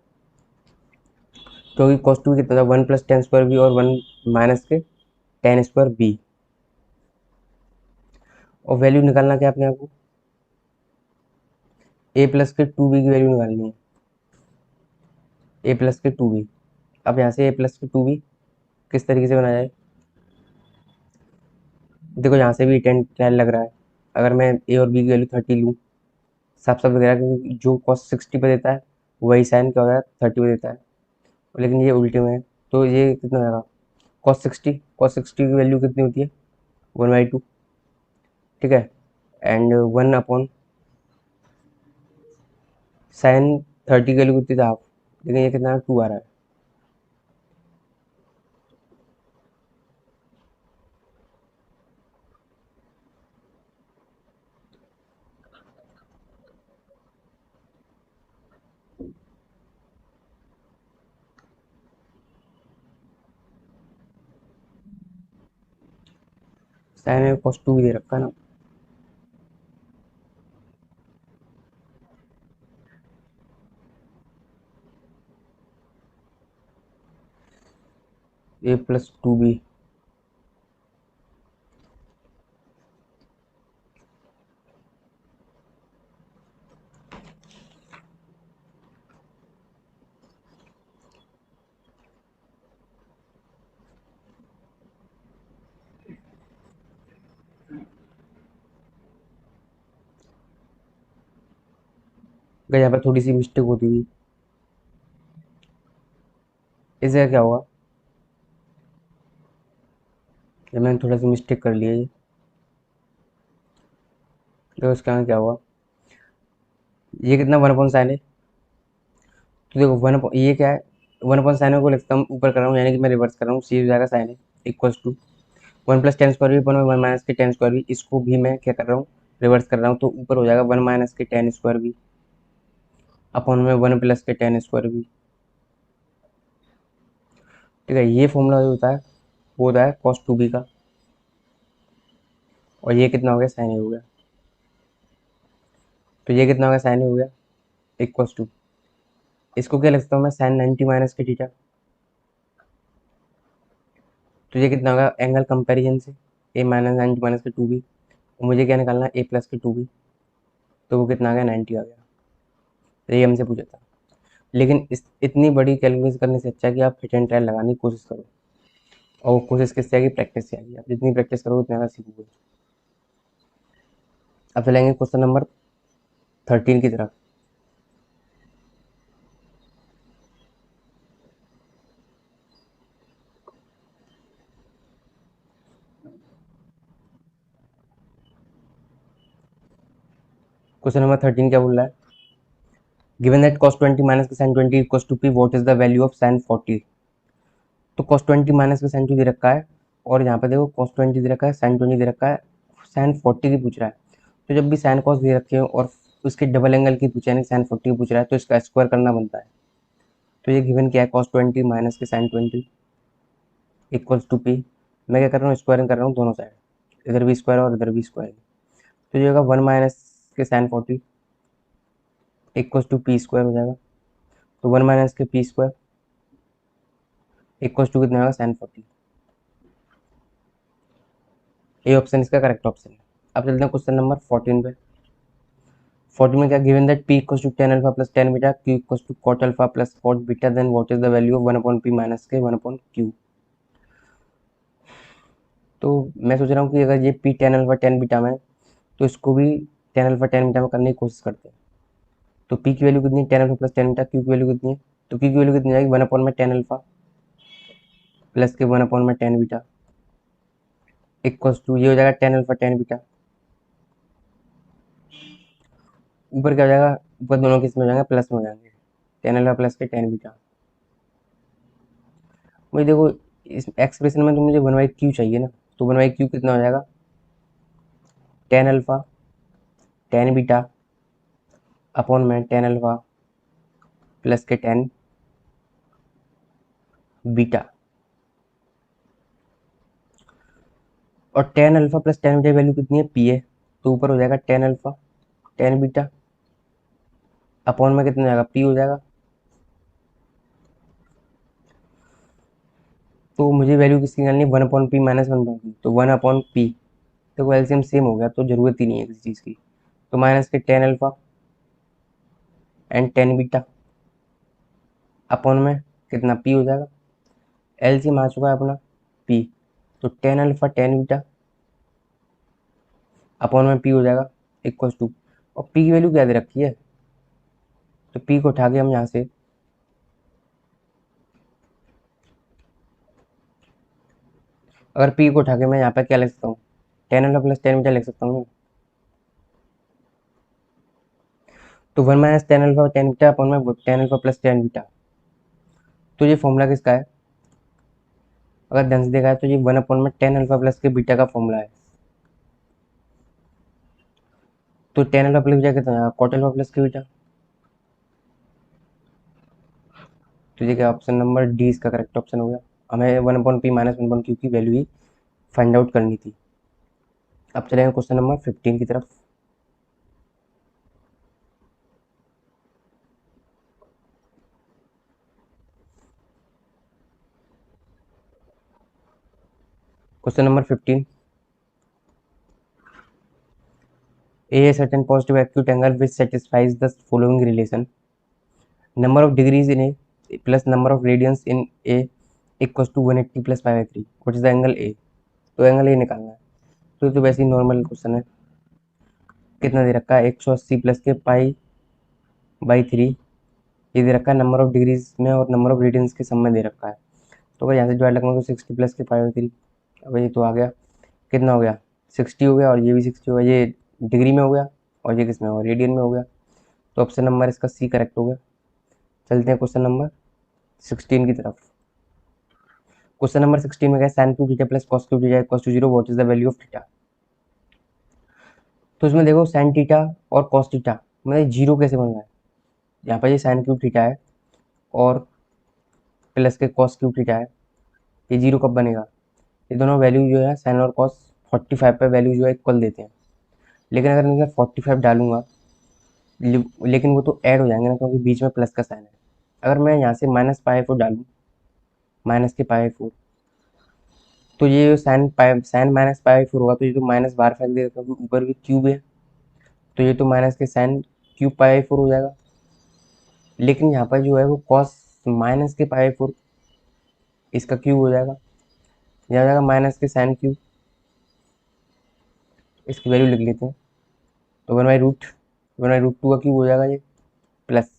क्योंकि cos 2b कितना था, 1 प्लस टेन स्क्वायर बी और 1 माइनस के टेन स्क्वायर बी, और वैल्यू निकालना क्या अपने आपको, a प्लस के 2b की वैल्यू निकालनी है, a प्लस के 2b। अब यहाँ से a प्लस के 2b किस तरीके से बनाया जाए, देखो यहाँ से भी 10 लग रहा है, अगर मैं a और b की वैल्यू 30 लूँ, साफ साफ वगैरह, क्योंकि जो cos 60 पे देता है वही साइन क्या होता है 30 पे देता है, लेकिन ये उल्टे में है, तो ये कितना होगा, cos 60 की वैल्यू कितनी होती है 1/2, ठीक है, एंड 1 अपॉन साइन 30 की वैल्यू कितनी था हाफ, लेकिन ये कितना 2 आ रहा है, साइन में cos 2 भी दे रखा है ना, a प्लस 2b, अगर यहाँ पर थोड़ी सी मिस्टेक होती हुई, इस जगह क्या होगा, जब मैंने थोड़ा सा मिस्टेक कर लिया ये, तो इसका आगे क्या होगा, ये कितना 1 अपॉन साइन है, तो देखो ये क्या है, 1 अपॉन साइन को लिखता हूँ, ऊपर कर रहा हूँ, यानी कि मैं रिवर्स कर रहा हूँ, सी हो जाएगा साइन है equals to 1 plus tan square B upon 1 minus के टेन स्क्वायर भी, इसको भी मैं क्या कर रहा हूँ, रिवर्स कर रहा हूँ, तो ऊपर हो जाएगा 1 माइनस के टेन स्क्वायर भी अपॉन में 1 प्लस के टेन स्क्वायर भी, ठीक है, ये फॉर्मूला जो होता है वो होता है cos 2b का, और ये कितना हो गया साइन ए हो गया, तो ये कितना हो गया साइन ए हो गया इक्वल्स टू, इसको क्या लिख सकता हूँ मैं, साइन 90 माइनस के थीटा, तो ये कितना होगा एंगल कंपैरिजन से ए माइनस 90 माइनस के 2b, और मुझे क्या निकालना है ए प्लस के 2b, तो वो कितना आ गया 90 आ गया, तो ये हमसे पूछा था। लेकिन इतनी बड़ी कैलकुलेशन करने से अच्छा है कि आप हिट एंड ट्रायल लगाने की कोशिश करो, और वो कोशिश किससे आएगी, प्रैक्टिस से आएगी, आप जितनी प्रैक्टिस करोगे उतना ज़्यादा सीखोगे। अब चलेंगे क्वेश्चन नंबर 13 की तरफ। क्वेश्चन नंबर 13 क्या बोल रहा है, गिवन दैट cos 20 माइनस के sin 20 equals to p, what is the value of sin 40। तो cos 20 माइनस के sin 2 दे रखा है, और यहाँ पे देखो cos 20 दे रखा है, sin 20 दे रखा है, sin 40 की पूछ रहा है, तो जब भी sin cos दे रखे हो और उसके डबल एंगल की पूछा है, sin 40 की पूछ रहा है, तो इसका स्क्वायर करना बनता है। तो ये गिवन क्या है, cos 20 माइनस के sin 20 इक्वल्स टू p, मैं क्या कर रहा हूँ, स्क्वायरिंग कर रहा हूँ दोनों साइड, इधर भी स्क्वायर और इधर भी स्क्वायर, तो ये होगा 1 माइनस के sin 40 equals to p square हो जाएगा, तो 1 माइनस के p स्क्वायर इक्वल्स टू कितना होगा sin 40। ये ऑप्शन इसका करेक्ट ऑप्शन है। अब चलते हैं क्वेश्चन नंबर 14 पे। 14 में क्या given that p equals to tan alpha plus tan beta, q equals to cot alpha plus cot beta, then what is the value of 1 upon p minus के 1 upon q। तो मैं सोच रहा हूँ कि अगर ये P ten alpha tan beta में है, तो इसको भी टेन अल्फा टेन बीटा में करने की कोशिश करते हैं। तो पी की वैल्यू कितनी है, ten alpha plus tan beta, Q की वैल्यू कितनी है, तो क्यू की वैल्यू कितनी जाएगी, वन अपॉन में टेन अल्फा प्लस के वन अपॉन में टेन बीटा इक्वल्स टू ये हो जाएगा टेन अल्फा टेन बीटा। ऊपर क्या हो जाएगा, ऊपर दोनों किस में हो जाएंगे, प्लस में हो जाएंगे, टेन अल्फा प्लस के टेन बीटा। मुझे देखो इस एक्सप्रेशन में तो मुझे वन बाई क्यू चाहिए ना, तो वन बाई क्यू कितना हो जाएगा, ten alpha tan beta upon में टेन अल्फा प्लस के टेन बीटा। और ten alpha plus tan beta की वैल्यू कितनी है, पी है, तो ऊपर हो जाएगा ten alpha tan beta upon में कितना हो जाएगा, पी हो जाएगा। तो मुझे वैल्यू किसकी निकालनी है, one upon P minus one upon P, तो वन अपॉन पी, तो एलसीएम सेम हो गया, तो जरूरत ही नहीं है किसी चीज़ की। तो माइनस के tan alpha and ten beta upon में कितना, पी हो जाएगा। एलसीएम आ चुका है अपना पी, तो ten alpha tan beta upon में पी हो जाएगा इक्वल टू, और पी की वैल्यू क्या दे रखी है, तो पी को उठा के हम यहाँ से अगर पी को उठा के मैं यहाँ पे क्या लिख सकता हूँ, tan alpha plus tan beta लिख सकता हूँ। तो one minus tan alpha tan beta upon में tan alpha plus tan beta. तो ये फॉर्मूला किसका है, अगर ध्यान से देखा है तो ये वन अपॉन में टेन अल्फा प्लस के बीटा का फॉर्मूला है। तो टेन अल्फा प्लस बीटा कितना है, कॉट अल्फा प्लस के बीटा। तो ये क्या ऑप्शन नंबर डी इसका करेक्ट ऑप्शन हो गया। हमें one upon P minus one upon Q की वैल्यू ही फाइंड आउट करनी थी। अब चलेंगे क्वेश्चन नंबर 15 की तरफ। Question number 15, A certain positive acute angle which satisfies the following relation: number of degrees in A plus number of radians in A equals to 180 plus 5/3. What is the angle A? तो angle A निकालना है। तो ये तो वैसे ही normal question है। कितना दे रखा है, 180 plus k pi by three, ये दे रखा है नंबर ऑफ डिग्रीज में और नंबर ऑफ रेडियंस के सम में दे रखा है। तो भाई यहाँ से डिवाइड लगना, तो 60 plus k pi by three, अब ये तो आ गया, कितना हो गया 60 हो गया, और ये भी 60 हो गया, ये डिग्री में हो गया और ये किस में हो गया, रेडियन में हो गया। तो ऑप्शन नंबर इसका सी करेक्ट हो गया। चलते हैं क्वेश्चन नंबर 16 की तरफ। क्वेश्चन नंबर 16 में क्या, sine cube theta plus cos cube theta equals to 0, what is the value of theta. तो इसमें देखो साइन थीटा और कॉस थीटा मतलब जीरो कैसे बन रहा है, यहाँ पर ये साइन क्यूब थीटा है और plus k cos cube theta है, ये जीरो कब बनेगा, ये दोनों वैल्यू जो है साइन और कॉस 45 पे वैल्यू जो है इक्वल देते हैं। लेकिन अगर मैं 45 डालूंगा, लेकिन वो तो ऐड हो जाएंगे ना, क्योंकि बीच में प्लस का साइन है। अगर मैं यहाँ से माइनस पाई फोर डालूँ, माइनस के पाई फोर, तो ये साइन माइनस पाई फोर होगा, तो ये तो माइनस बाहर फेंक देगा क्योंकि ऊपर भी क्यूब है, तो ये तो minus k sine cube pi four हो जाएगा। लेकिन यहाँ पर जो है वो cos minus k pi four, इसका क्यूब हो जाएगा, यह हो जाएगा माइनस के साइन क्यूब, इसकी वैल्यू लिख लेते हैं। तो वन बाई रूट टू का क्यूब हो जाएगा ये, प्लस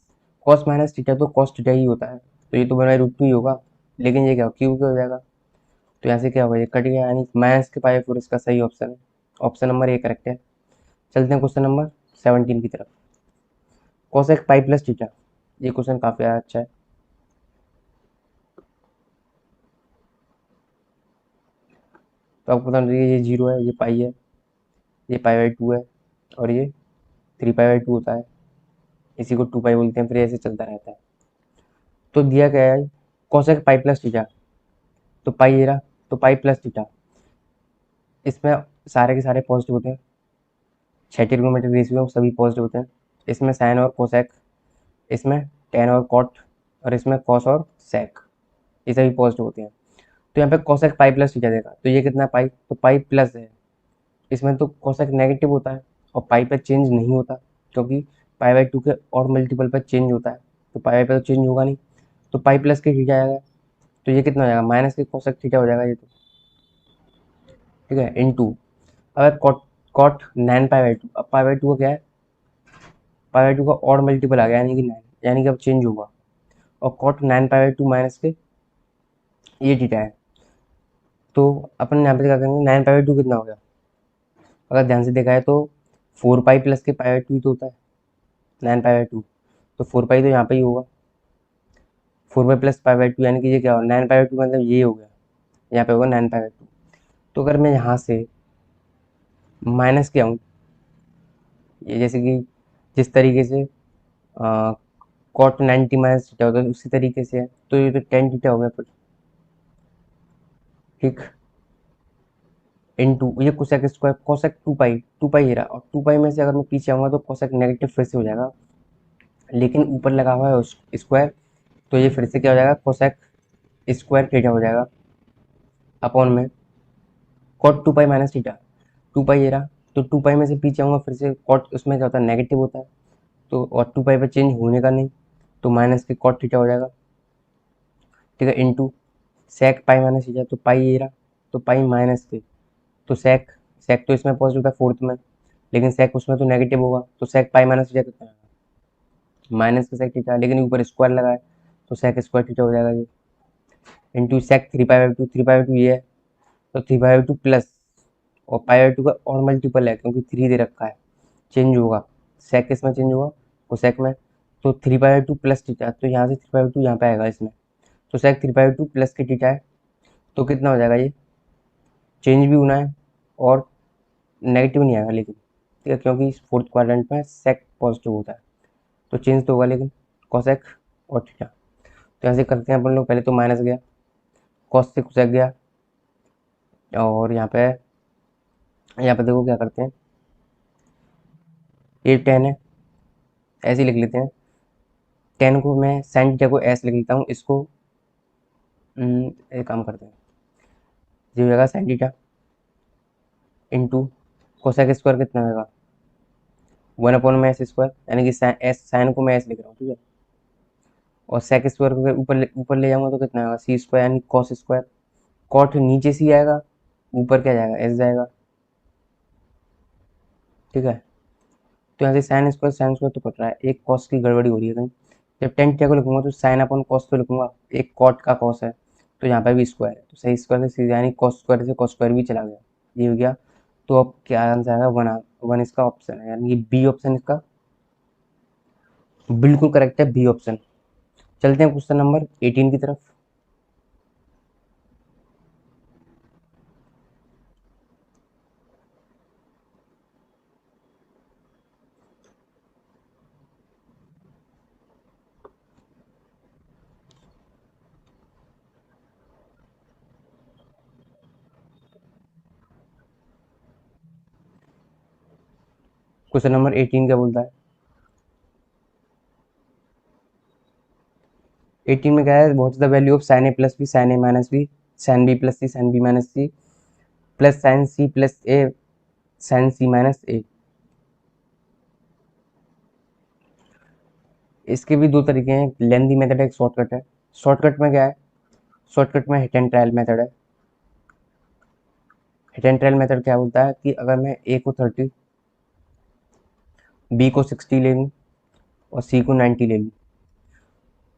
कॉस माइनस थीटा तो कॉस थीटा ही होता है, तो ये तो वन बाई रूट टू ही होगा, लेकिन ये क्या क्यूब क्या हो जाएगा, तो यहाँ से क्या होगा, ये कट गया, यानी माइनस के पाई फोर इसका सही ऑप्शन है। ऑप्शन नंबर ए करेक्ट है। चलते हैं क्वेश्चन नंबर 17 की तरफ। कोसेक पाई प्लस थीटा, ये क्वेश्चन काफ़ी अच्छा है। तो आपको पता होना चाहिए ये जीरो है, ये पाई है, ये पाई बाई टू है, और ये थ्री पाई बाई टू होता है, इसी को टू पाई बोलते हैं, फिर ऐसे चलता रहता है। तो दिया क्या है, कोसेक पाई प्लस थीटा, तो पाई ये रहा, तो पाई प्लस थीटा, इसमें सारे के सारे पॉजिटिव होते हैं, 6 ट्रिग्नोमेट्रिक रेशियो सभी पॉजिटिव होते हैं। इसमें साइन और कोसेक, इसमें टेन और कॉट, और इसमें कॉस और सेक, ये सभी पॉजिटिव होते हैं। तो यहाँ पे कोसेक पाई प्लस थीटा देगा, तो ये कितना पाई, तो पाई प्लस है, इसमें तो कोसेक नेगेटिव होता है और पाई पे चेंज नहीं होता, क्योंकि पाई बाई टू के और मल्टीपल पर चेंज होता है, तो पाई पे तो चेंज होगा नहीं, तो पाई प्लस के थीटा आएगा, तो ये कितना हो जाएगा, माइनस के कोसेक थीटा हो जाएगा ये तो। ठीक है, इनटू अगर कॉट कॉट 9 पाई बाई 2, अब पाई बाई 2 का क्या है, पाई बाई 2 का और मल्टीपल आ गया यानी कि 9, यानी कि अब चेंज होगा, और कॉट 9 पाई बाई 2 माइनस के ये थीटा है। तो अपन यहाँ पे क्या करेंगे, 9 पाई बाई 2 कितना हो गया, अगर ध्यान से देखा है तो 4 pi plus k pi by 2 तो होता है 9 पाई बाई 2, तो 4 पाई तो यहाँ पे ही होगा, 4 पाई प्लस पाई बाई 2 यानी कि ये क्या होगा, 9 पाई बाई 2 मतलब ये हो गया, यहाँ पे होगा 9 पाई बाई 2। तो अगर मैं यहाँ से माइनस किया हूँ, ये जैसे कि जिस तरीके से कॉट 90 माइनस थीटा होता है उसी तरीके से है, तो ये तो टेन थीटा हो गया फिर, ठीक, इनटू ये कोसेक स्क्वायर, कोसेक 2 पाई ये रहा, और 2 पाई में से अगर मैं पीछे आऊँगा तो कोसेक नेगेटिव फिर से हो जाएगा, लेकिन ऊपर लगा हुआ है स्क्वायर, तो ये फिर से क्या हो जाएगा, कोसेक स्क्वायर थीटा हो जाएगा अपॉन में कॉट 2 पाई माइनस थीटा, 2 पाई ये रहा, तो 2 पाई में से पीछे आऊँगा फिर से कॉट उसमें क्या होता है, नेगेटिव होता है, तो और 2 पाई पे चेंज होने का नहीं, तो माइनस के कॉट थीटा हो जाएगा, ठीक है, इनटू सेक पाई माइनस थीटा, तो पाई ये रहा, तो पाई माइनस के, तो सेक सेक तो इसमें पॉजिटिव था फोर्थ में, लेकिन सेक उसमें तो नेगेटिव होगा, तो सेक पाई माइनस थीटा कितना है, माइनस का सेक थीटा, लेकिन ऊपर स्क्वायर लगा है तो सेक स्क्वायर थीटा हो जाएगा ये, into sec 3 pi by 2, 3 pi by 2 ये है, तो 3 पाई बाई 2 प्लस, और पाई बाई 2 का और मल्टीपल है क्योंकि 3 दे रखा है, चेंज होगा, सेक किस में चेंज होगा, कोसेक में, तो 3 पाई बाई 2 प्लस थीटा, तो यहाँ से 3 पाई बाई 2 यहाँ पे आएगा इसमें, तो सेक 3 पाई बाई 2 प्लस के थीटा है, तो कितना हो जाएगा ये, चेंज भी होना है और नेगेटिव नहीं आएगा, लेकिन ठीक है क्योंकि फोर्थ क्वाड्रेंट में सेक पॉजिटिव होता है, तो चेंज तो होगा लेकिन कॉसेक और थीटा, तो यहाँ से करते हैं अपन लोग, पहले तो माइनस गया, कॉस से कोसेक गया, और यहाँ पे देखो क्या करते हैं, ये 10 है, ऐसे ही लिख लेते हैं, 10 को मैं साइन थीटा को ऐसे लिख लेता हूँ, इसको एक काम करते हैं, ये हो जाएगा sine theta into cosec square कितना होगा, 1 अपॉन में एस स्क्वायर, यानी कि साइन को मैं ऐसे लिख रहा हूँ, ठीक है, और सेक स्क्वायर को ऊपर ले जाऊंगा तो कितना आएगा, सी स्क्वायर यानी कॉस स्क्वायर, कॉट नीचे सी आएगा, ऊपर क्या जाएगा, एस जाएगा, ठीक है, तो यहाँ से साइन स्क्वायर तो कट रहा है, एक कॉस की गड़बड़ी हो रही है कहीं, जब टेन थीटा को लिखूंगा तो साइन अपॉन कॉस तो लिखूंगा, एक कॉट का कॉस है, तो यहाँ पर भी स्क्वायर है, तो सही स्क्वायर से सीधे यानी कॉस स्क्वायर से कॉस स्क्वायर भी चला गया, ये हो गया, तो अब क्या आंसर आएगा, वन, वन इसका ऑप्शन है, यानी कि बी ऑप्शन इसका बिल्कुल करेक्ट है, बी ऑप्शन। चलते हैं क्वेश्चन नंबर 18 की तरफ। क्वेश्चन नंबर 18 क्या बोलता है, 18 में क्या है, what is the value of sin A plus B sin A minus B sin B plus C sin B minus C plus sin C plus A sin C minus A. इसके भी दो तरीके हैं, लेंथी मेथड है, एक shortcut है। Shortcut में क्या है, शॉर्टकट में हिट एंड ट्रायल मेथड है। हिट एंड ट्रायल मेथड क्या बोलता है कि अगर मैं ए को 30, बी को 60 ले लूँ और सी को 90 ले लूँ,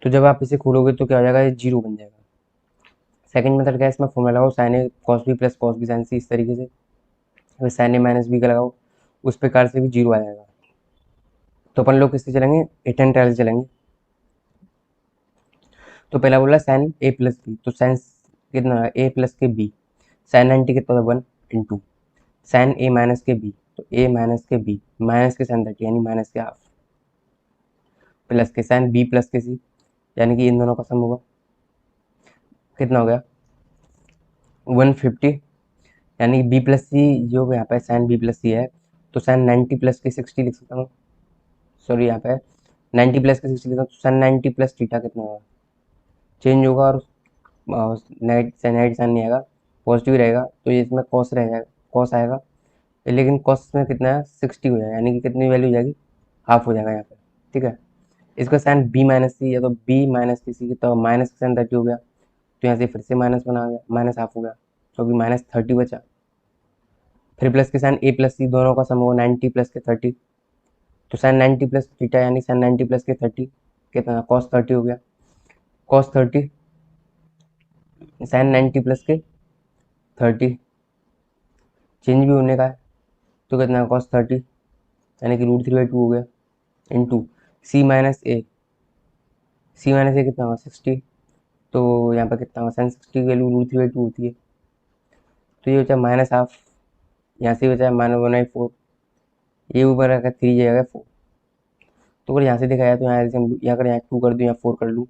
तो जब आप इसे खोलोगे तो क्या हो जाएगा, ये जीरो बन जाएगा। सेकंड मेथड क्या है, इसमें फॉर्मूला लगाओ sin A cos B plus cos B sin C, इस तरीके से, अगर साइन ए माइनस बी का लगाओ उस प्रकार से भी जीरो आ जाएगा। तो अपन लोग किससे चलेंगे, हिट एंड ट्रायल से चलेंगे। तो पहला बोला साइन ए प्लस बी, तो साइन कितना है, ए प्लस के बी, साइन 90 कितना होता है, 1 इंटू साइन ए माइनस के बी, तो ए माइनस के बी माइनस के साइन 30 यानी माइनस के हाफ, प्लस के साइन बी प्लस के सी, यानी कि इन दोनों का सम होगा, कितना हो गया 150, यानी कि बी प्लस सी जो यहाँ पे साइन बी प्लस सी है, तो साइन 90 प्लस के 60 लिख सकता हूँ, सॉरी यहाँ पे 90 प्लस के 60 लिखा, तो साइन 90 प्लस थीटा कितना होगा, चेंज होगा और नेगेटिव साइन नहीं आएगा, पॉजिटिव रहेगा, तो ये इसमें कॉस रह जाएगा, कॉस आएगा, लेकिन कॉस में कितना है 60 हो जाएगा, यानी कि कितनी वैल्यू हो जाएगी, हाफ हो जाएगा यहाँ पे, ठीक है। इसका साइन बी माइनस सी या तो बी माइनस सी की, तो माइनस का साइन 30 हो गया, तो यहाँ से फिर से माइनस बना गया, माइनस हाफ हो गया क्योंकि माइनस 30 बचा, फिर प्लस के साइन ए प्लस सी दोनों का सम होगा 90 प्लस के 30, तो साइन 90 प्लस थीटा यानी साइन 90 प्लस के 30 कितना कॉस 30 हो गया, कॉस 30 साइन 90 प्लस के 30 चेंज भी होने का है, तो कितना कॉस 30 यानी कि √3/2 हो गया, इंटू सी माइनस ए कितना होगा 60, तो यहाँ पर कितना होगा साइन 60 की वैल्यू √3/2 होती है, तो ये बचा -हाफ, यहाँ से बचा -1/4, ये ऊपर अगर 3 जाएगा 4, तो अगर यहाँ से देखा जाए तो यहाँ अगर यहाँ 2 कर दूँ या 4 कर लूँ,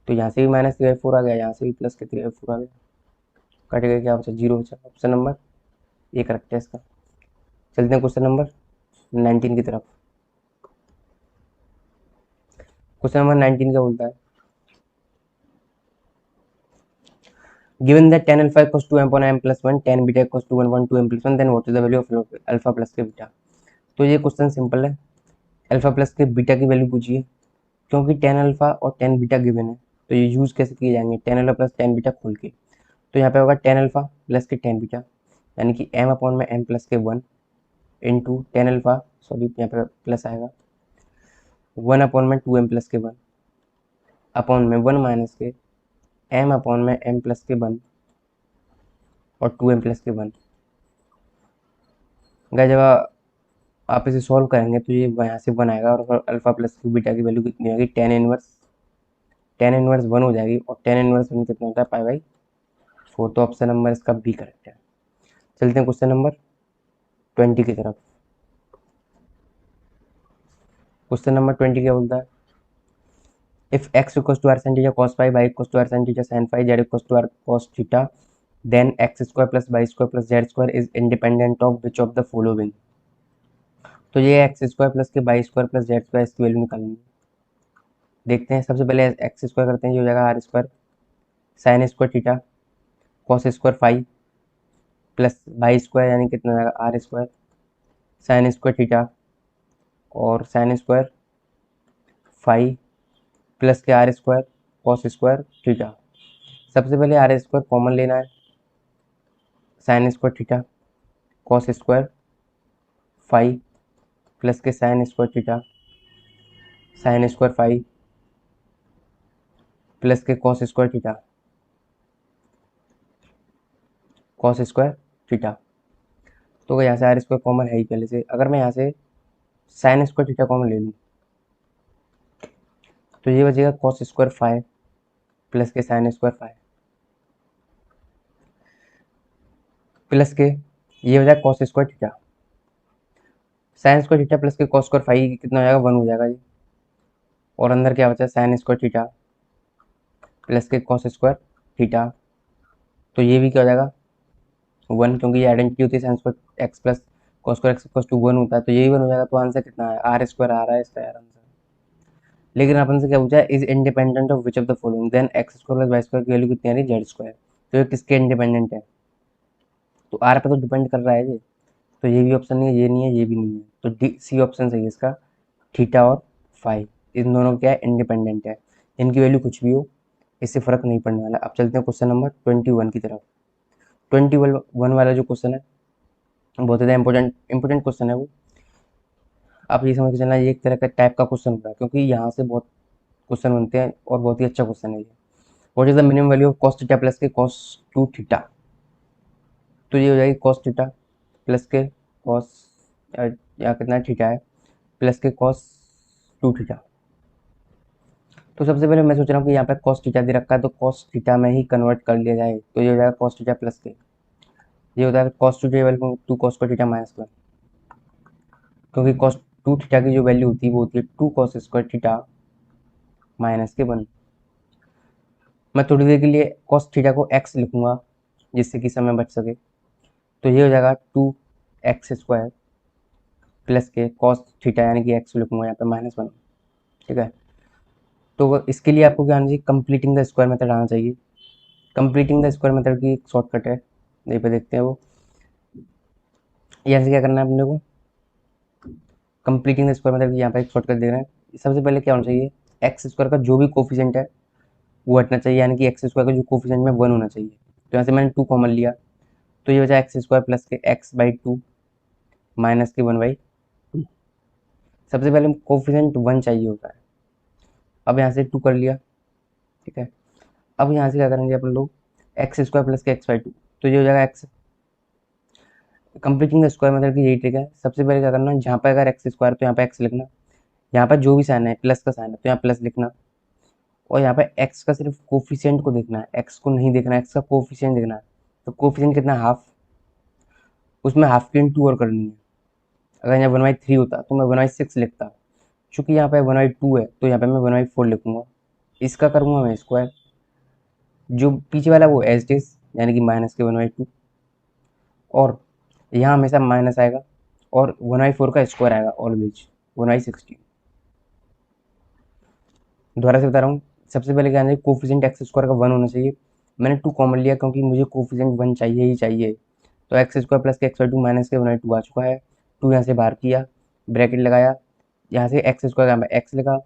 तो यहाँ से भी -3/4 आ गया, यहाँ से भी प्लस के 3/4 आ गया, कटेगा क्या बचा 0 बचा, ऑप्शन नंबर ए करेक्ट है इसका। चलते हैं क्वेश्चन नंबर 19 की तरफ। क्वेश्चन नंबर 19 क्या बोलता है, given that tan alpha equals to m upon m plus 1, tan beta equals to 1/2 m plus 1, then what is the value of alpha plus के बीटा। तो ये क्वेश्चन सिंपल है, alpha plus के beta की value पूछिए, क्योंकि tan alpha और tan beta given है, तो ये यूज कैसे किए जाएंगे, ten alpha plus tan beta खोल के, तो यहाँ पे होगा टेन अल्फा प्लस के टेन बीटा यानी कि m अपॉन में m प्लस के 1 इंटू टेन अल्फा, सॉरी यहाँ पे प्लस आएगा 1 अपॉन में 2m प्लस के 1 अपॉन में 1 माइनस के m अपॉन में m प्लस के 1 और 2m प्लस के 1। जब आप इसे सॉल्व करेंगे तो ये यहाँ से 1 आएगा और अल्फा प्लस की बीटा की वैल्यू कितनी होगी, टेन इनवर्स 1 हो जाएगी, और टेन इनवर्स 1 कितना होता है π/4, तो ऑप्शन नंबर इसका बी करेक्ट है। चलते हैं क्वेश्चन नंबर 20 की तरफ। क्वेश्चन नंबर 20 क्या बोलता है, if x equals to r sin theta cos phi, y equals to r sin theta sin phi, z equals to r cos theta, then x square plus y square plus z square is independent of which of the following. तो ये X square plus के Y square plus Z square इसकी value निकालनी है। देखते हैं, सबसे पहले एक्स स्क्वायर करते हैं, जो हो जाएगा r square sin square theta cos square phi plus Y square यानी कितना जाएगा r square sin square theta और sin square phi plus k r square cos square theta. सबसे पहले आर स्क्वायर कॉमन लेना है, sign square theta cos square phi plus के sin square theta sin square phi plus k cos square theta cos square theta. तो यहाँ से are square common है ही पहले से, अगर मैं यहाँ से साइन स्क्वायर थीटा कॉमन ले लूँ तो ये बचेगा कॉस स्क्वायर फाई प्लस के साइन स्क्वायर फाई प्लस के ये हो जाएगा cos square theta, sin square theta plus k cos square phi कितना हो जाएगा 1 हो जाएगा ये, और अंदर क्या बचा sign square theta plus k cos square theta, तो ये भी क्या हो जाएगा 1, क्योंकि ये आइडेंटिटी होती है sign square X plus cos square X equals to 1 होता है, तो ये भी 1 हो जाएगा। तो आंसर कितना है आर स्क्वायर आ रहा है इसका यार आंसर। लेकिन अपन से क्या पूछा है, is independent of which of the following, then X square plus Y square की वैल्यू कितनी आ रही है जेड स्क्वायर, तो ये किसके इंडिपेंडेंट है, तो आर पे तो डिपेंड कर रहा है ये, तो ये भी ऑप्शन नहीं है, ये नहीं है, ये भी नहीं है, तो डी सी ऑप्शन सही है इसका, थीटा और फाई इन दोनों क्या है इंडिपेंडेंट है, इनकी वैल्यू कुछ भी हो इससे फर्क नहीं पड़ने वाला। अब चलते हैं क्वेश्चन नंबर 21 की तरफ। 21 वाला जो क्वेश्चन है बहुत ज़्यादा इंपॉर्टेंट क्वेश्चन है वो, आप ये समझ के चलना ये एक तरह का टाइप का क्वेश्चन होता है, क्योंकि यहाँ से बहुत क्वेश्चन बनते हैं और बहुत ही अच्छा क्वेश्चन है ये। What is the minimum value of cos theta plus k cos 2 theta, तो ये हो जाएगी cos theta plus k cos या कितना थीटा है प्लस के कॉस 2 थीटा। तो सबसे पहले मैं सोच रहा हूँ कि यहाँ पे कॉस थीटा दे रखा है, तो कॉस थीटा में ही कन्वर्ट कर लिया जाए, तो ये हो जाएगा कॉस थीटा प्लस के, ये होता है cos 2 value 2 cos square theta minus 1, क्योंकि कॉस 2 थीटा की जो वैल्यू होती है वो होती है 2 कॉस स्क्वायर थीटा माइनस के 1। मैं थोड़ी देर के लिए कॉस थीटा को एक्स लिखूंगा जिससे कि समय बच सके, तो ये हो जाएगा 2x square plus k cos theta यानी कि एक्स लिखूंगा यहाँ पे -1, ठीक है। तो इसके लिए आपको क्या आना चाहिए, कंप्लीटिंग द स्क्वायर मेथड आना चाहिए। कंप्लीटिंग द स्क्वायर मेथड की एक शॉर्टकट है, यहीं पे देखते हैं वो, यहाँ से क्या करना है अपने को, कंप्लीटिंग द स्क्वायर मेथड की यहाँ पे एक शॉर्टकट दे रहे हैं। सबसे पहले क्या होना चाहिए, एक्स स्क्वायर का जो भी कोफिशिएंट है वो हटना चाहिए, यानी कि एक्स स्क्वायर का जो कोफिशिएंट में 1 होना चाहिए, तो यहाँ से मैंने 2 कॉमन लिया, तो ये बचा एक्स स्क्वायर प्लस के x/2 माइनस के 1/2। सबसे पहले कोफिशिएंट 1 चाहिए होता है। अब यहाँ से 2 कर लिया, ठीक है। अब यहाँ से क्या करेंगे अपन लोग, एक्स स्क्वायर प्लस के x/2, तो ये हो जाएगा x. Completing the square method की यही ट्रिक है। सबसे पहले क्या करना है, जहाँ पर अगर एक्स स्क्वायर तो यहाँ पे एक्स लिखना, यहाँ पर जो भी साइन है प्लस का साइन है तो यहाँ प्लस लिखना, और यहाँ पे एक्स का सिर्फ कोफिशिएंट को देखना है, एक्स को नहीं देखना है, एक्स का कोफिशिएंट देखना है। तो कोफिशिएंट कितना, हाफ, उसमें हाफ की इंटू और करनी है। अगर यहाँ 1/3 होता तो मैं 1/6 लिखता, चूंकि यहाँ पे 1/2 है तो यहाँ पे मैं 1/4 लिखूंगा। इसका करूँगा मैं स्क्वायर, जो पीछे वाला वो एज इट इज, यानी कि माइनस के 1/2, और यहाँ हमेशा माइनस आएगा, और 1/4 का स्क्वायर आएगा ऑलवेज 1/16। दोबारा से बता रहा हूँ, सबसे पहले क्या है, कोफिशिएंट एक्स स्क्वायर का 1 होना चाहिए। मैंने 2 कॉमन लिया क्योंकि मुझे कोफिशिएंट 1 चाहिए ही चाहिए। तो एक्स स्क्वायर प्लस के x/2 माइनस के 1/2 आ चुका है। 2 यहाँ से बाहर किया, ब्रैकेट लगाया, यहाँ से एक्स स्क्वायर का मैं एक्स लिखा,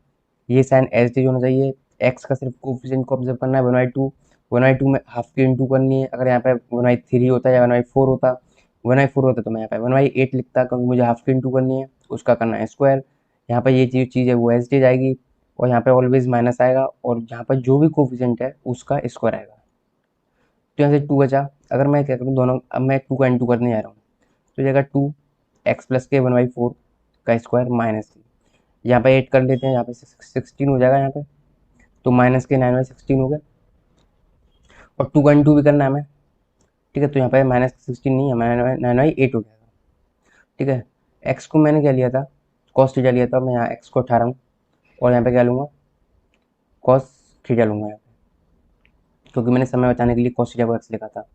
ये साइन एज इट इज होना चाहिए। एक्स का सिर्फ कोफिशिएंट को ऑब्जर्व करना है 1/2, 1/2 में हाफ की इंटू करनी है। अगर यहाँ पे 1/3 होता या 1/4 होता, 1/4 होता तो मैं यहाँ पे 1/8 लिखता, क्योंकि मुझे हाफ की इंटू करनी है, उसका करना है स्क्वायर। यहाँ पे ये चीज़ है वो एज इट इज आएगी, और यहाँ पे ऑलवेज माइनस आएगा, और यहाँ पर जो भी कोफिशिएंट है उसका स्क्वायर आएगा। तो यहाँ से 2 बचा। अगर मैं क्या करूँ दोनों, अब मैं 2 का इंटू करने जा रहा हूँ, तो जाएगा 2 एक्स प्लस के 1/4 का स्क्वायर माइनस की, यहाँ पे 8 कर लेते हैं, यहाँ पे 16 हो जाएगा यहाँ पे, तो माइनस के 9/16 हो गया। और 2 का इंटू भी करना है हमें, ठीक है, तो यहाँ पे -16 नहीं है, 9/8 हो जाएगा, ठीक है। एक्स को मैंने क्या लिया था, कॉस थीटा लिया था, मैं यहाँ एक्स को उठा रहा हूँ, और यहाँ पे क्या लूँगा, कॉस थीटा लूँगा यहाँ पे, क्योंकि मैंने समय बचाने के लिए कॉस थीटा को एक्स लिखा था।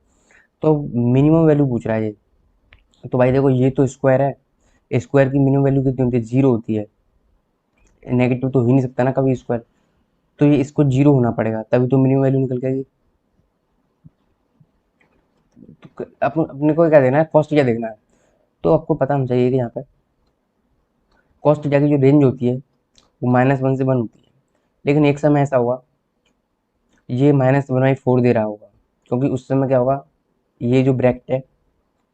तो मिनिमम वैल्यू पूछ रहा है ये, तो भाई देखो ये तो स्क्वायर है, स्क्वायर की मिनिमम वैल्यू कितनी होती है, 0 होती है, नेगेटिव तो हो ही नहीं सकता ना कभी स्क्वायर, तो ये इसको 0 होना पड़ेगा तभी तो मिनिमम वैल्यू निकल जाएगी। तो अपने को क्या देखना है, कॉस्ट थीटा देखना है। तो आपको पता होना चाहिए कि यहाँ पे कॉस्ट थीटा की जो रेंज होती है वो -1 से 1 होती है, लेकिन एक समय ऐसा होगा ये -1/4 दे रहा होगा, क्योंकि उस समय क्या होगा, ये जो ब्रैकेट है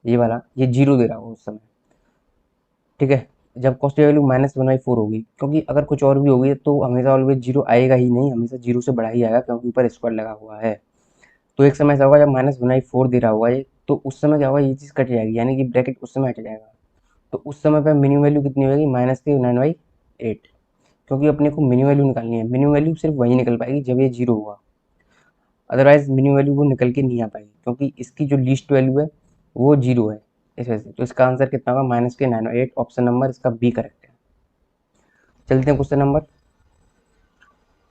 ये वाला, ये 0 दे रहा होगा उस समय, ठीक है। जब कॉस्ट वैल्यू -1/4 होगी, क्योंकि अगर कुछ और भी होगी तो हमेशा ऑलवेज 0 आएगा ही नहीं, हमेशा 0 से बढ़ा ही आएगा, क्योंकि ऊपर स्क्वायर लगा हुआ है। तो एक समय ऐसा होगा जब -1/4 दे रहा होगा ये, तो उस समय क्या होगा, ये चीज़ कट जाएगी, यानी कि ब्रैकेट उस समय हट जाएगा। तो उस समय पे मिनिमम वैल्यू कितनी होगी, माइनस के 9/8, क्योंकि अपने को मिनिमम वैल्यू निकालनी है। मिनिमम वैल्यू सिर्फ वही निकल पाएगी जब ये 0 होगा, अदरवाइज मिनिमम वैल्यू वो निकल के नहीं आ पाएगी, क्योंकि इसकी जो लीस्ट वैल्यू है वो 0 है इस वजह से। तो इसका आंसर कितना होगा, माइनस के 9/8, ऑप्शन नंबर इसका बी करेक्ट है। चलते हैं क्वेश्चन नंबर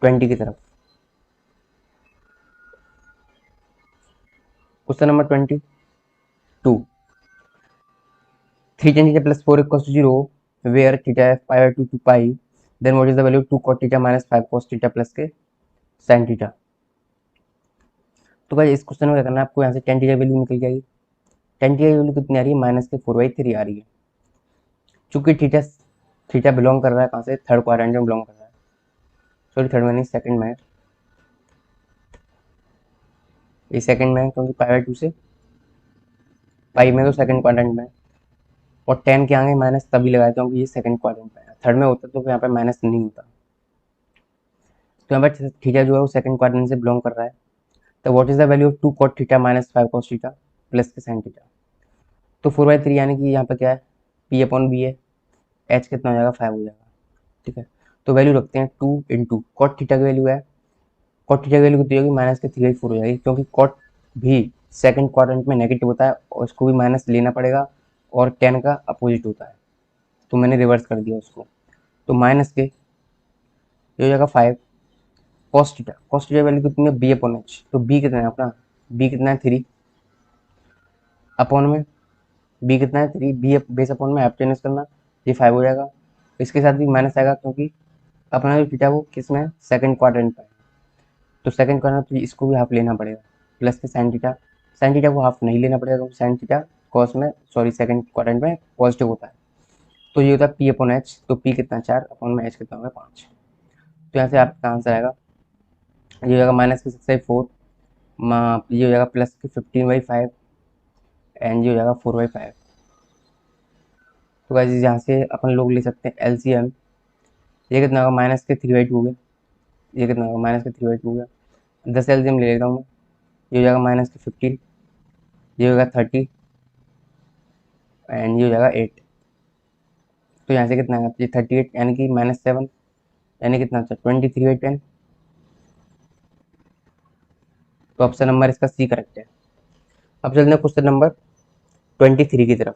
20 की तरफ। Question number 22, 3 tan theta plus 4 equals to 0, where theta is pi/2 to pi, then what is the value of 2 cot theta minus 5 cos theta plus के sin theta। तो भाई इस question में क्या करना है आपको, यहाँ से tan theta वैल्यू निकल जाएगी। tan theta की वैल्यू कितनी आ रही है, -4/3 आ रही है। चूंकि थीटा थीटा बिलोंग कर रहा है कहाँ से, थर्ड क्वाड्रेंट में बिलोंग कर रहा है, सॉरी थर्ड में नहीं सेकंड में है, ये सेकंड में है, क्योंकि pi/2 से पाई में तो सेकंड क्वाड्रेंट में है, और 10 के आगे माइनस तभी लगाया क्योंकि ये सेकंड क्वाड्रेंट में है, थर्ड में होता तो यहाँ पे माइनस नहीं होता। तो यहाँ पर थीटा जो है वो सेकंड क्वाड्रेंट से बिलोंग कर रहा है। तो what is the value of 2 cot theta minus 5 cos theta plus k sin theta. तो 4/3 यानी कि यहाँ पे क्या है, P/B है, H कितना हो जाएगा, 5 हो जाएगा, ठीक है। तो वैल्यू रखते हैं 2 इंटू कॉट थीटा की वैल्यू है, कॉट थीटा की वैल्यू कितनी होगी, -3/4 हो जाएगी, क्योंकि कॉट भी सेकंड क्वाड्रेंट में नेगेटिव होता है और इसको भी माइनस लेना पड़ेगा, और tan का अपोजिट होता है, तो मैंने रिवर्स कर दिया उसको। तो माइनस के ये हो जाएगा 5 कॉस थीटा वैल्यू कितनी है, B/H, तो B कितना है अपना, B कितना है 3 अपॉन में, B कितना है 3, B बेस अपॉन में हाइपोटेनस करना, ये 5 हो जाएगा। इसके साथ भी माइनस आएगा, क्योंकि अपना जो थीटा वो किस में है, सेकंड क्वाड्रेंट में है, तो सेकंड क्वाड्रेंट तो इसको भी हाफ लेना पड़ेगा, प्लस के साइन थीटा को हाफ नहीं लेना पड़ेगा, क्योंकि साइन थीटा कॉस में, सॉरी सेकंड क्वाड्रेंट में पॉजिटिव होता है। तो ये होता है P/H, तो P कितना 4 अपॉन में H कितना होगा 5। तो यहाँ से आपका आंसर आएगा, ये हो जाएगा -6/4, ये हो जाएगा प्लस के 15/5, एंड ये हो जाएगा 4/5। तो गाइस यहाँ से अपन लोग ले सकते हैं एलसीएम। ये कितना होगा, -3/2 हो गया। ये कितना होगा, -3/2 हो गया। 10 एलसीएम ले लेता हूँ मैं। ये हो जाएगा -15, ये होगा 30 एंड ये हो जाएगा 8। तो यहाँ से कितना है, ये 38 यानी कि -7 यानी कितना अच्छा 23/10। तो ऑप्शन नंबर इसका सी करेक्ट है। अब चलते हैं क्वेश्चन नंबर 23 की तरफ।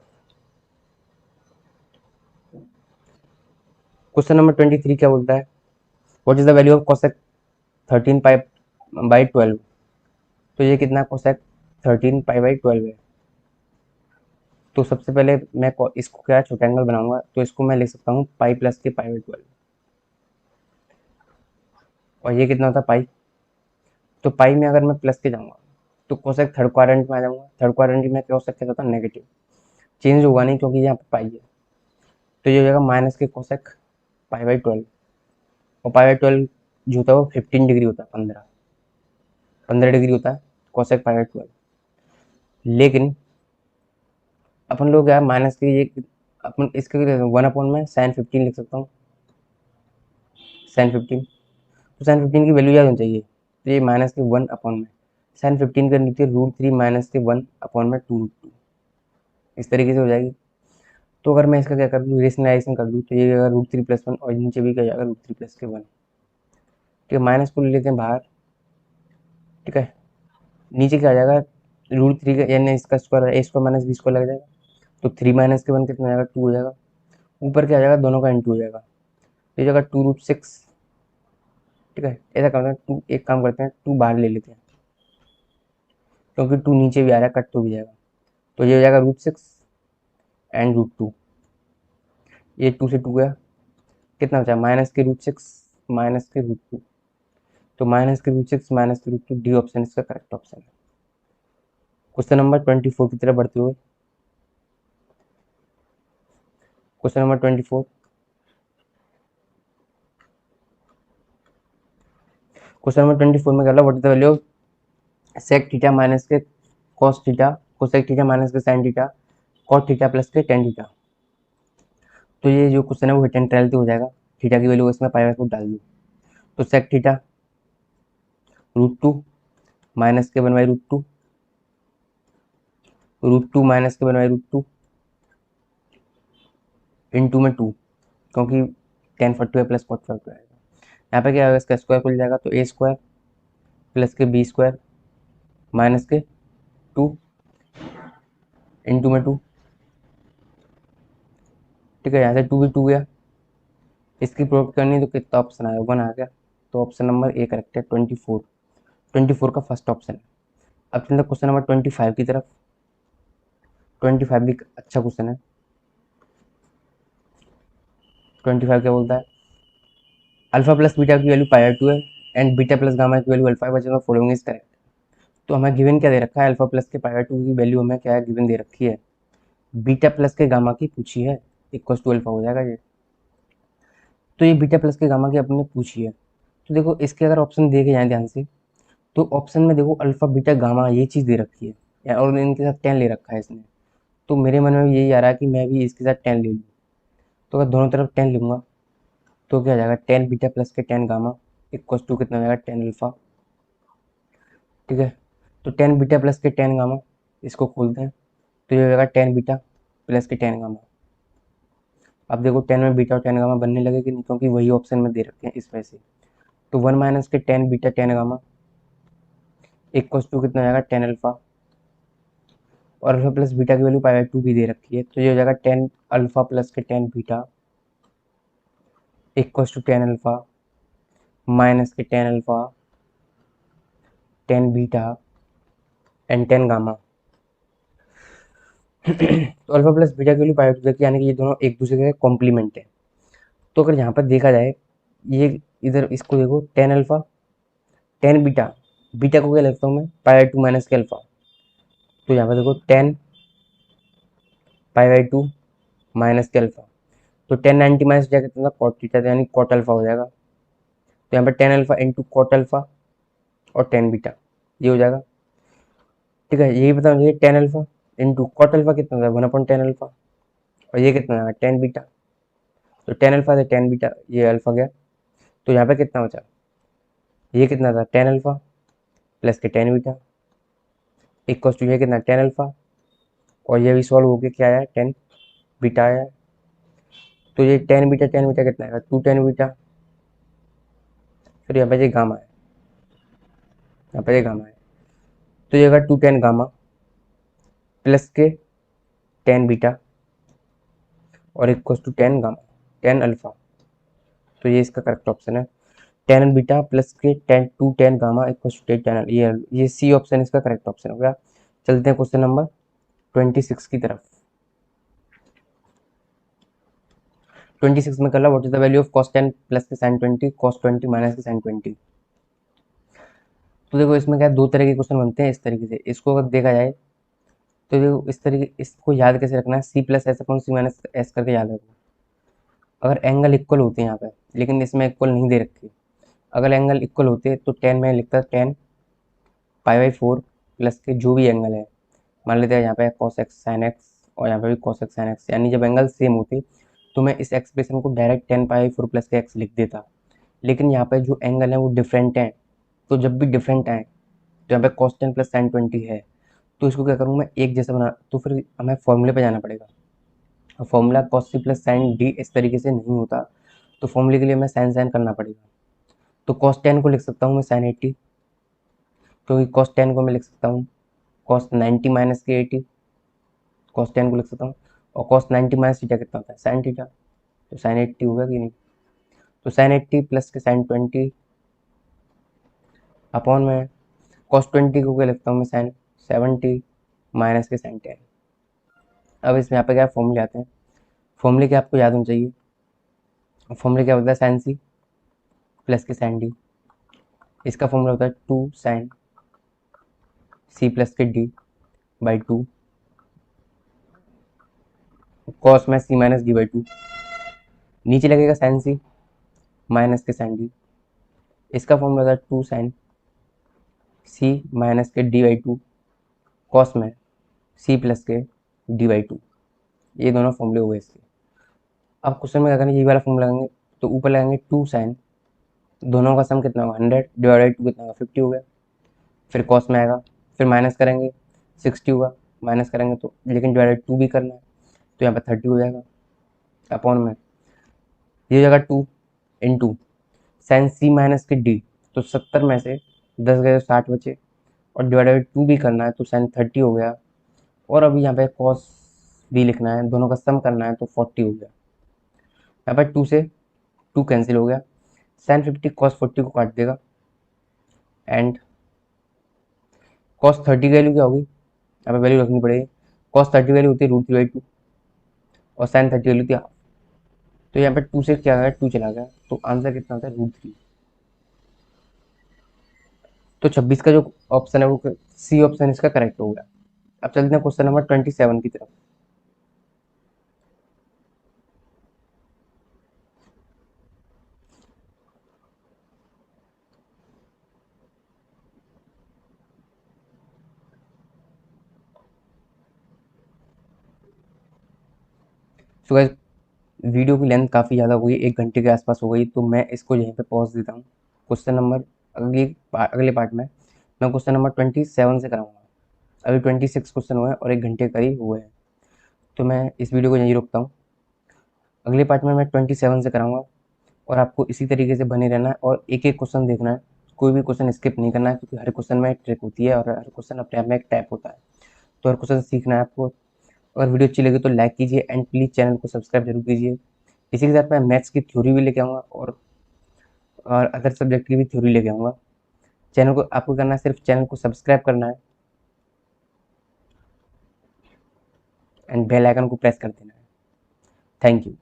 क्वेश्चन नंबर 23 क्या बोलता है, what is the value of cosec 13 पाई/12। तो ये कितना कोसेक 13 पाई/12 है। तो सबसे पहले मैं इसको क्या छोटा एंगल बनाऊंगा, तो इसको मैं लिख सकता हूँ पाई प्लस के पाई/12। और ये कितना होता है पाई। तो पाई में अगर मैं प्लस के जाऊंगा तो कोसेक थर्ड क्वाड्रेंट में आ जाऊंगा। थर्ड क्वाड्रेंट में कोसेक क्या होता है, नेगेटिव। चेंज होगा नहीं क्योंकि यहाँ पे पाई है। तो ये हो जाएगा माइनस के कोसेक पाई/12। और पाई/12 जो होता है वो 15 डिग्री होता है, 15 डिग्री होता है कोसेक पाई/12। लेकिन अपन लोग यार माइनस के ये अपन इसके 1 में sin 15 लिख सकता हूँ, sin 15। तो sin 15 की वैल्यू याद होनी चाहिए। तो ये -1 में sin 15 करनी थी √3 -1/2√2। इस तरीके से हो जाएगी। तो अगर मैं इसका क्या कर दूँ, रेशनलाइजेशन कर दूँ, तो ये अगर √3+1 और नीचे भी क्या जाएगा √3+1। ठीक है, माइनस को ले लेते हैं बाहर। ठीक है, नीचे क्या आ जाएगा √3 का यानी इसका स्क्वायर, a² - b² लग जाएगा। तो 3 - 1 कितना हो जाएगा, 2 हो जाएगा। ऊपर क्या आ जाएगा, दोनों का इंटू हो जाएगा। ये जगह 2√6। ठीक है, ऐसा करते हैं टू, एक काम करते हैं 2 बाहर ले लेते हैं क्योंकि 2 नीचे भी आ रहा है, कट तो भी जाएगा। तो ये हो जाएगा √6 एंड √2। ये 2 से 2 गया, कितना बचा -√6 -√2। तो -√6 डी ऑप्शन इसका करेक्ट ऑप्शन है। क्वेश्चन नंबर 24 की तरफ बढ़ते हुए, क्वेश्चन नंबर 24। क्वेश्चन नंबर 24 में क्या what is the value of sec theta minus k cos theta, cosec theta minus k sin theta, cot theta plus के टेन थीटा। तो ये जो क्वेश्चन है वो हिट एंड ट्रायल हो जाएगा। थीटा की वैल्यू इसमें पाई/4 डाल दूँ। तो सेक थीटा √2 माइनस के 1/√2, √2 माइनस के 1/√2 इंटू में 2, क्योंकि tan 42 प्लस cot 42 आएगा। यहाँ पे क्या होगा, इसका स्क्वायर खुल जाएगा। तो a² प्लस के b² माइनस के 2 इंटू में 2। ठीक है, यहाँ से 2 भी 2 गया। इसकी प्रूफ करनी है तो कितना ऑप्शन आया, 1 आ गया। तो ऑप्शन नंबर ए करेक्ट है, 24 का फर्स्ट ऑप्शन है। अब चलते क्वेश्चन नंबर 25 की तरफ। 25 भी अच्छा क्वेश्चन है। 25 क्या बोलता है, अल्फा प्लस बीटा की वैल्यू पाई/2 है एंड बीटा प्लस गामा की वैल्यू अल्फा है, बचा फॉलोइंग इज करेक्ट। तो हमें गिवन क्या दे रखा है, अल्फा प्लस के पाई/2 की वैल्यू हमें क्या गिवन दे रखी है, बीटा प्लस के गामा की पूछी है, इक्वल टू अल्फा हो जाएगा ये। तो ये बीटा प्लस के गामा की अपने पूछी है। तो देखो इसके अगर ऑप्शन देखे जाए ध्यान से, तो ऑप्शन में देखो अल्फा बीटा गामा ये चीज़ दे रखी है और इनके साथ 10 ले रखा है इसने। तो मेरे मन में यही आ रहा है कि मैं भी इसके साथ 10 ले लूँ। तो अगर दोनों तरफ 10 लूँगा तो क्या हो जाएगा, 10 बीटा प्लस के 10 गामा इक्वल टू कितना हो जाएगा, 10 अल्फा। ठीक है, तो 10 बीटा प्लस के 10 गामा, इसको खोलते हैं। तो ये हो जाएगा 10 बीटा प्लस के 10 गामा। अब देखो 10 में बीटा और 10 गामा बनने लगे कि नहीं, क्योंकि वही ऑप्शन में दे रखे हैं इस वजह से। तो 1 माइनस के 10 बीटा 10 गामा इक्वल टू कितना हो जाएगा, 10 अल्फा। और अल्फा प्लस बीटा की वैल्यू पाई/2 भी दे रखी है। तो ये हो जाएगा 10 अल्फा प्लस के 10 beta equal to 10 alpha minus के 10 अल्फा 10 बीटा एंड 10 गामा। तो अल्फा प्लस बीटा की वैल्यू पाई/2 यानी कि ये दोनों एक दूसरे के कॉम्प्लीमेंट है। तो अगर यहाँ पर देखा जाए, ये इधर इसको देखो 10 अल्फा 10 बीटा, बीटा को क्या लिखता हूँ मैं, पाई/2 माइनस के अल्फा। तो यहाँ पर देखो 10 पाई/2 माइनस के अल्फा। तो 1090 माइनस जाएगा कितना, कॉट थीटा, यानी कॉट अल्फा हो जाएगा। तो यहाँ पर 10 अल्फा इंटू कॉट अल्फा और 10 बीटा ये हो जाएगा। ठीक है, यही बताओ, ये 10 अल्फा इंटू कॉट अल्फा कितना होगा, 1/10 अल्फा। और ये कितना है, टेन बीटा। तो टेन अल्फा से टेन बीटा, ये अल्फा गया, तो यहाँ पे कितना बचा, ये कितना था, टेन अल्फा प्लस के टेन बीटा इक्वल टू ये कितना, टेन अल्फा, और ये भी सॉल्व होके क्या आया, टेन बीटा आया। तो ये टेन बीटा कितना आएगा, टू टेन बीटा, फिर यहाँ पे ये गामा है, यहाँ पे ये गामा है, तो ये होगा टू टेन गामा प्लस के टेन बीटा और equal to tan gamma, tan alpha. तो ये इसका करेक्ट ऑप्शन है, टेन बीटा प्लस के tan two tan gamma equal to tan, ये सी ऑप्शन इसका करेक्ट ऑप्शन हो गया। चलते हैं क्वेश्चन नंबर 26 की तरफ। 26 में कर लो, what is the value of cos 10 plus k sin 20 cos 20 minus के sin 20। तो देखो इसमें क्या है, दो तरह के क्वेश्चन बनते हैं इस तरीके से, इसको अगर देखा जाए तो देखो इस तरीके, इसको याद कैसे रखना है, सी प्लस एस अपॉन सी माइनस एस करके याद रखो। अगर एंगल इक्वल होते हैं यहाँ पे, लेकिन इसमें इक्वल नहीं दे रखे, अगर एंगल इक्वल होते तो टेन में लिखता ten pi by four plus के जो भी एंगल है, मान लेते हैं यहाँ पे cos x sin x और यहाँ पे भी cos x sin x, यानी जब एंगल सेम होते तो मैं इस एक्सप्रेशन को direct ten pi four plus के एक्स लिख देता। लेकिन यहाँ पे जो एंगल है वो डिफरेंट है, तो जब भी डिफरेंट आए, तो यहाँ पे cos 10 प्लस sin 20 है, तो इसको क्या करूँ मैं एक जैसा बना, तो फिर हमें फॉर्मूले पे जाना पड़ेगा। Formula cos c plus sin d इस तरीके से नहीं होता, तो फॉर्मूले के लिए मैं sin करना पड़ेगा। तो cos 10 को लिख सकता हूँ मैं sin 80, क्योंकि cos 10 को मैं लिख सकता हूँ cos 90 माइनस के 80, cos 10 को लिख सकता हूँ, और cos 90 माइनस थीटा कितना होता है, sin थीटा, तो sin 80 होगा कि नहीं। तो sin 80 plus k sin 20 upon में cos 20 को क्या लिखता हूँ मैं, sin 70 माइनस के sin 10। अब इसमें यहाँ पे क्या फॉर्मूले आते हैं, फॉर्मूले क्या आपको याद होना चाहिए, फॉर्मूले क्या होता है, sin c plus k sin d, इसका फॉर्मूला होता है टू sin c प्लस के d बाई टू कॉस में c minus D by two, नीचे लगेगा sin c माइनस के sin d, इसका फॉर्मूला होता है टू sin c माइनस के डी बाई टू कॉस में c प्लस के डी बाई टू, ये दोनों फॉर्मूले हुए इसके। अब क्वेश्चन में क्या करेंगे, ये वाला फॉर्मूला लगाएंगे, तो ऊपर लगाएंगे टू sin, दोनों का सम कितना होगा 100 डिवाइडेड टू कितना होगा 50 हो गया, फिर कॉस में आएगा, फिर माइनस करेंगे 60 होगा, माइनस करेंगे तो लेकिन डिवाइडेड टू भी करना है, तो यहाँ पर 30 हो जाएगा, अपॉन में ये हो जाएगा two into sine C minus के डी, तो 70 में से 10 गए तो 60 बचे, और डिवाइडेड टू भी करना है तो साइन 30 हो गया, और अभी यहाँ पे कॉस भी लिखना है, दोनों का सम करना है तो 40 हो गया। यहाँ पर टू से टू कैंसिल हो गया, साइन 50 कॉस 40 को काट देगा, एंड कॉस 30 की वैल्यू क्या होगी, यहाँ पे वैल्यू रखनी पड़ेगी, कॉस 30 वैल्यू होती है √3/2 और साइन 30 वैल्यू थी हाफ, तो यहाँ पे टू से क्या गया, टू चला गया, तो आंसर कितना होता है √3। तो 26 का जो ऑप्शन है वो सी ऑप्शन इसका करेक्ट हो गया। अब चलते हैं क्वेश्चन नंबर 27 की तरफ। तो गाइस वीडियो की लेंथ काफ़ी ज़्यादा हो गई, 1 घंटे के आसपास हो गई, तो मैं इसको यहीं पे पॉज देता हूँ। क्वेश्चन नंबर अगले पार्ट में मैं क्वेश्चन नंबर 27 से कराऊंगा। अभी 26 क्वेश्चन हुए हैं और 1 घंटे करीब हुए हैं, तो मैं इस वीडियो को यहीं रोकता हूँ। अगले पार्ट में मैं 27 से कराऊंगा, और आपको इसी तरीके से बने रहना है और एक एक क्वेश्चन देखना है, कोई भी क्वेश्चन स्किप नहीं करना है, क्योंकि हर क्वेश्चन में एक ट्रिक होती है और हर क्वेश्चन अपने आप में एक टाइप होता है, तो हर क्वेश्चन सीखना है आपको। अगर वीडियो अच्छी लगी तो लाइक कीजिए एंड प्लीज़ चैनल को सब्सक्राइब जरूर कीजिए। इसी के साथ मैं मैथ्स की थ्योरी भी लेके आऊँगा और अदर सब्जेक्ट की भी थ्योरी लेके आऊँगा। चैनल को आपको करना है, सिर्फ चैनल को सब्सक्राइब करना है एंड बेल आइकन को प्रेस कर देना है। Thank you.